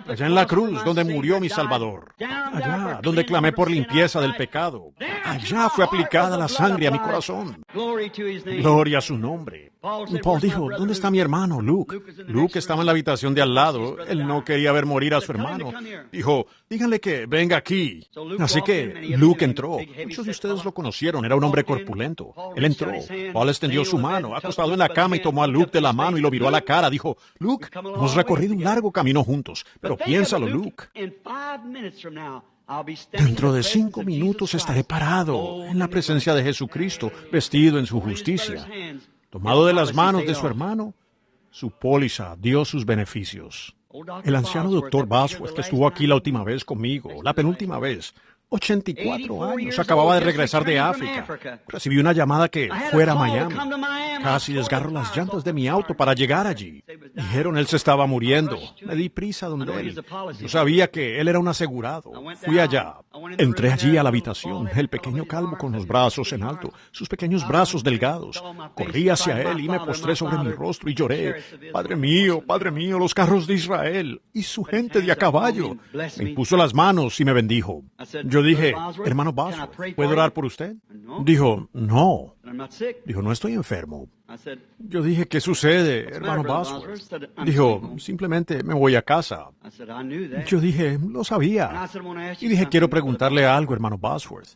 A: Allá en la cruz, donde murió mi Salvador. Allá, donde clamé por limpieza del pecado. Allá fue aplicada la sangre a mi corazón. Gloria a su nombre. Paul dijo, ¿dónde está mi hermano, Luke? Luke estaba en la habitación de al lado. Él no quería ver morir a su hermano. Dijo, díganle que venga aquí. Así que Luke entró. Muchos de ustedes lo conocieron. Era un hombre corpulento. Él entró. Paul extendió su mano, acostado en la cama, y tomó a Luke de la mano y lo viró a la cara. Dijo, Luke, hemos recorrido un largo camino juntos. Pero piénsalo, Luke. Dentro de 5 minutos estaré parado en la presencia de Jesucristo, vestido en su justicia. Tomado de las manos de su hermano, su póliza dio sus beneficios. El anciano doctor Bosworth, que estuvo aquí la última vez conmigo, la penúltima vez, 84 años, acababa de regresar de África. Recibí una llamada que fuera a Miami. Casi desgarro las llantas de mi auto para llegar allí. Dijeron él se estaba muriendo. Me di prisa donde él. Yo sabía que él era un asegurado. Fui allá. Entré allí a la habitación, el pequeño calvo con los brazos en alto, sus pequeños brazos delgados. Corrí hacia él y me postré sobre mi rostro y lloré. Padre mío, los carros de Israel y su gente de a caballo. Me impuso las manos y me bendijo. Yo dije, hermano Bosworth, ¿puedo orar por usted? Dijo, no. Dijo, no estoy enfermo. Yo dije, ¿qué sucede, hermano Bosworth? Dijo, simplemente me voy a casa. Yo dije, lo sabía. Y dije, quiero preguntarle algo, hermano Bosworth.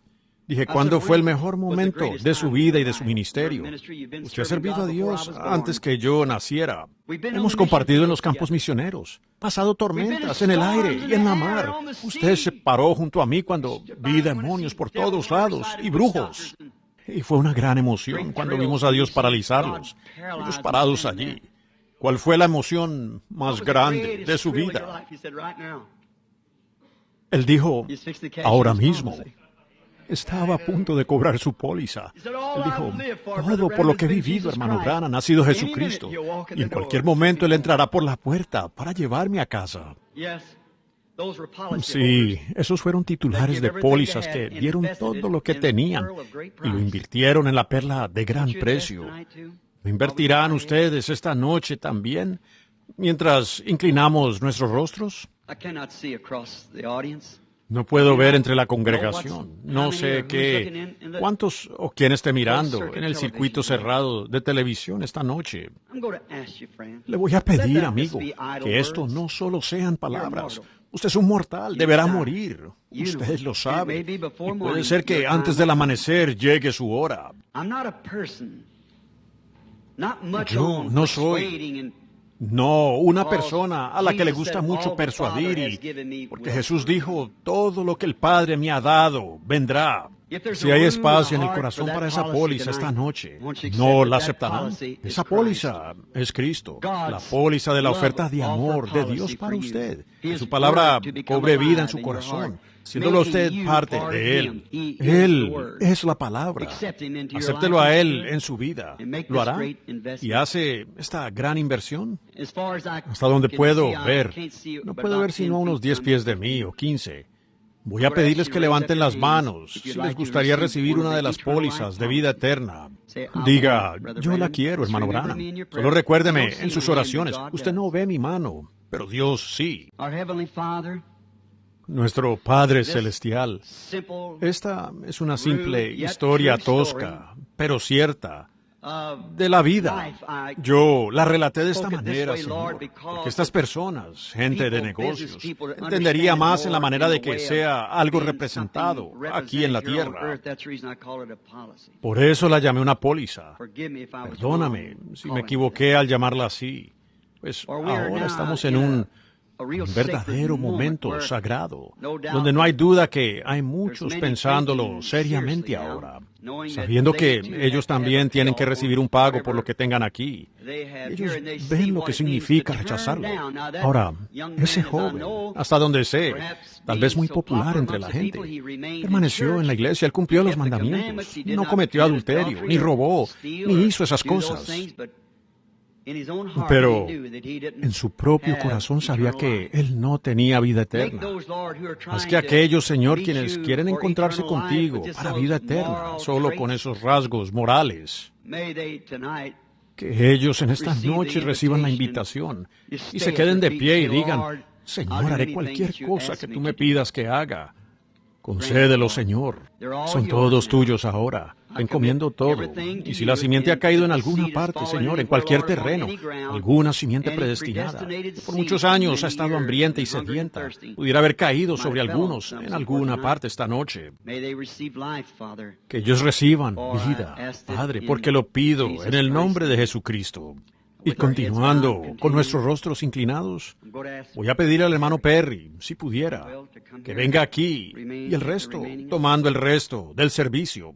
A: Dije, ¿cuándo fue el mejor momento de su vida y de su ministerio? Usted ha servido a Dios antes que yo naciera. Hemos compartido en los campos misioneros, pasado tormentas en el aire y en la mar. Usted se paró junto a mí cuando vi demonios por todos lados y brujos. Y fue una gran emoción cuando vimos a Dios paralizarlos, ellos parados allí. ¿Cuál fue la emoción más grande de su vida? Él dijo, ahora mismo. Estaba a punto de cobrar su póliza. Él dijo, todo por lo que he vivido, hermano Branham, ha sido Jesucristo. Y en cualquier momento Él entrará por la puerta para llevarme a casa. Sí, esos fueron titulares de pólizas que dieron todo lo que tenían y lo invirtieron en la perla de gran precio. ¿Lo invertirán ustedes esta noche también, mientras inclinamos nuestros rostros? No puedo ver entre la congregación. No sé cuántos o quién esté mirando en el circuito cerrado de televisión esta noche. Le voy a pedir, amigo, que esto no solo sean palabras. Usted es un mortal, deberá morir. Usted lo sabe. Y puede ser que antes del amanecer llegue su hora. Yo no soy... No, una persona a la que le gusta mucho persuadir, porque Jesús dijo, todo lo que el Padre me ha dado vendrá. Si hay espacio en el corazón para esa póliza esta noche, no la aceptarán. Esa póliza es Cristo, la póliza de la oferta de amor de Dios para usted. Que su palabra cobre vida en su corazón, siéndolo usted parte de Él. Él es la palabra. Acéptelo a Él en su vida. ¿Lo hará? ¿Y hace esta gran inversión? Hasta donde puedo ver. No puedo ver sino a unos 10 pies de mí o 15. Voy a pedirles que levanten las manos si les gustaría recibir una de las pólizas de vida eterna. Diga, yo la quiero, hermano Branham. Solo recuérdeme en sus oraciones, usted no ve mi mano, pero Dios sí. Nuestro Padre Celestial. Esta es una simple historia tosca, pero cierta. de la vida. Yo la relaté de esta manera, Señor, porque estas personas, gente de negocios, entendería más en la manera de que sea algo representado aquí en la tierra. Por eso la llamé una póliza. Perdóname si me equivoqué al llamarla así. Pues ahora estamos en un verdadero momento sagrado, donde no hay duda que hay muchos pensándolo seriamente ahora, sabiendo que ellos también tienen que recibir un pago por lo que tengan aquí. Ellos ven lo que significa rechazarlo. Ahora, ese joven, hasta donde sé, tal vez muy popular entre la gente, permaneció en la iglesia, él cumplió los mandamientos, no cometió adulterio, ni robó, ni hizo esas cosas. Pero en su propio corazón sabía que él no tenía vida eterna. Haz que aquellos, Señor, quienes quieren encontrarse contigo para vida eterna, solo con esos rasgos morales, que ellos en esta noche reciban la invitación y se queden de pie y digan, Señor, haré cualquier cosa que tú me pidas que haga. Concédelo, Señor. Son todos tuyos ahora. Te encomiendo todo. Y si la simiente ha caído en alguna parte, Señor, en cualquier terreno, alguna simiente predestinada, que por muchos años ha estado hambrienta y sedienta, pudiera haber caído sobre algunos en alguna parte esta noche. Que ellos reciban vida, Padre, porque lo pido en el nombre de Jesucristo. Y continuando con nuestros rostros inclinados, voy a pedir al hermano Perry, si pudiera, que venga aquí y el resto, tomando el resto del servicio.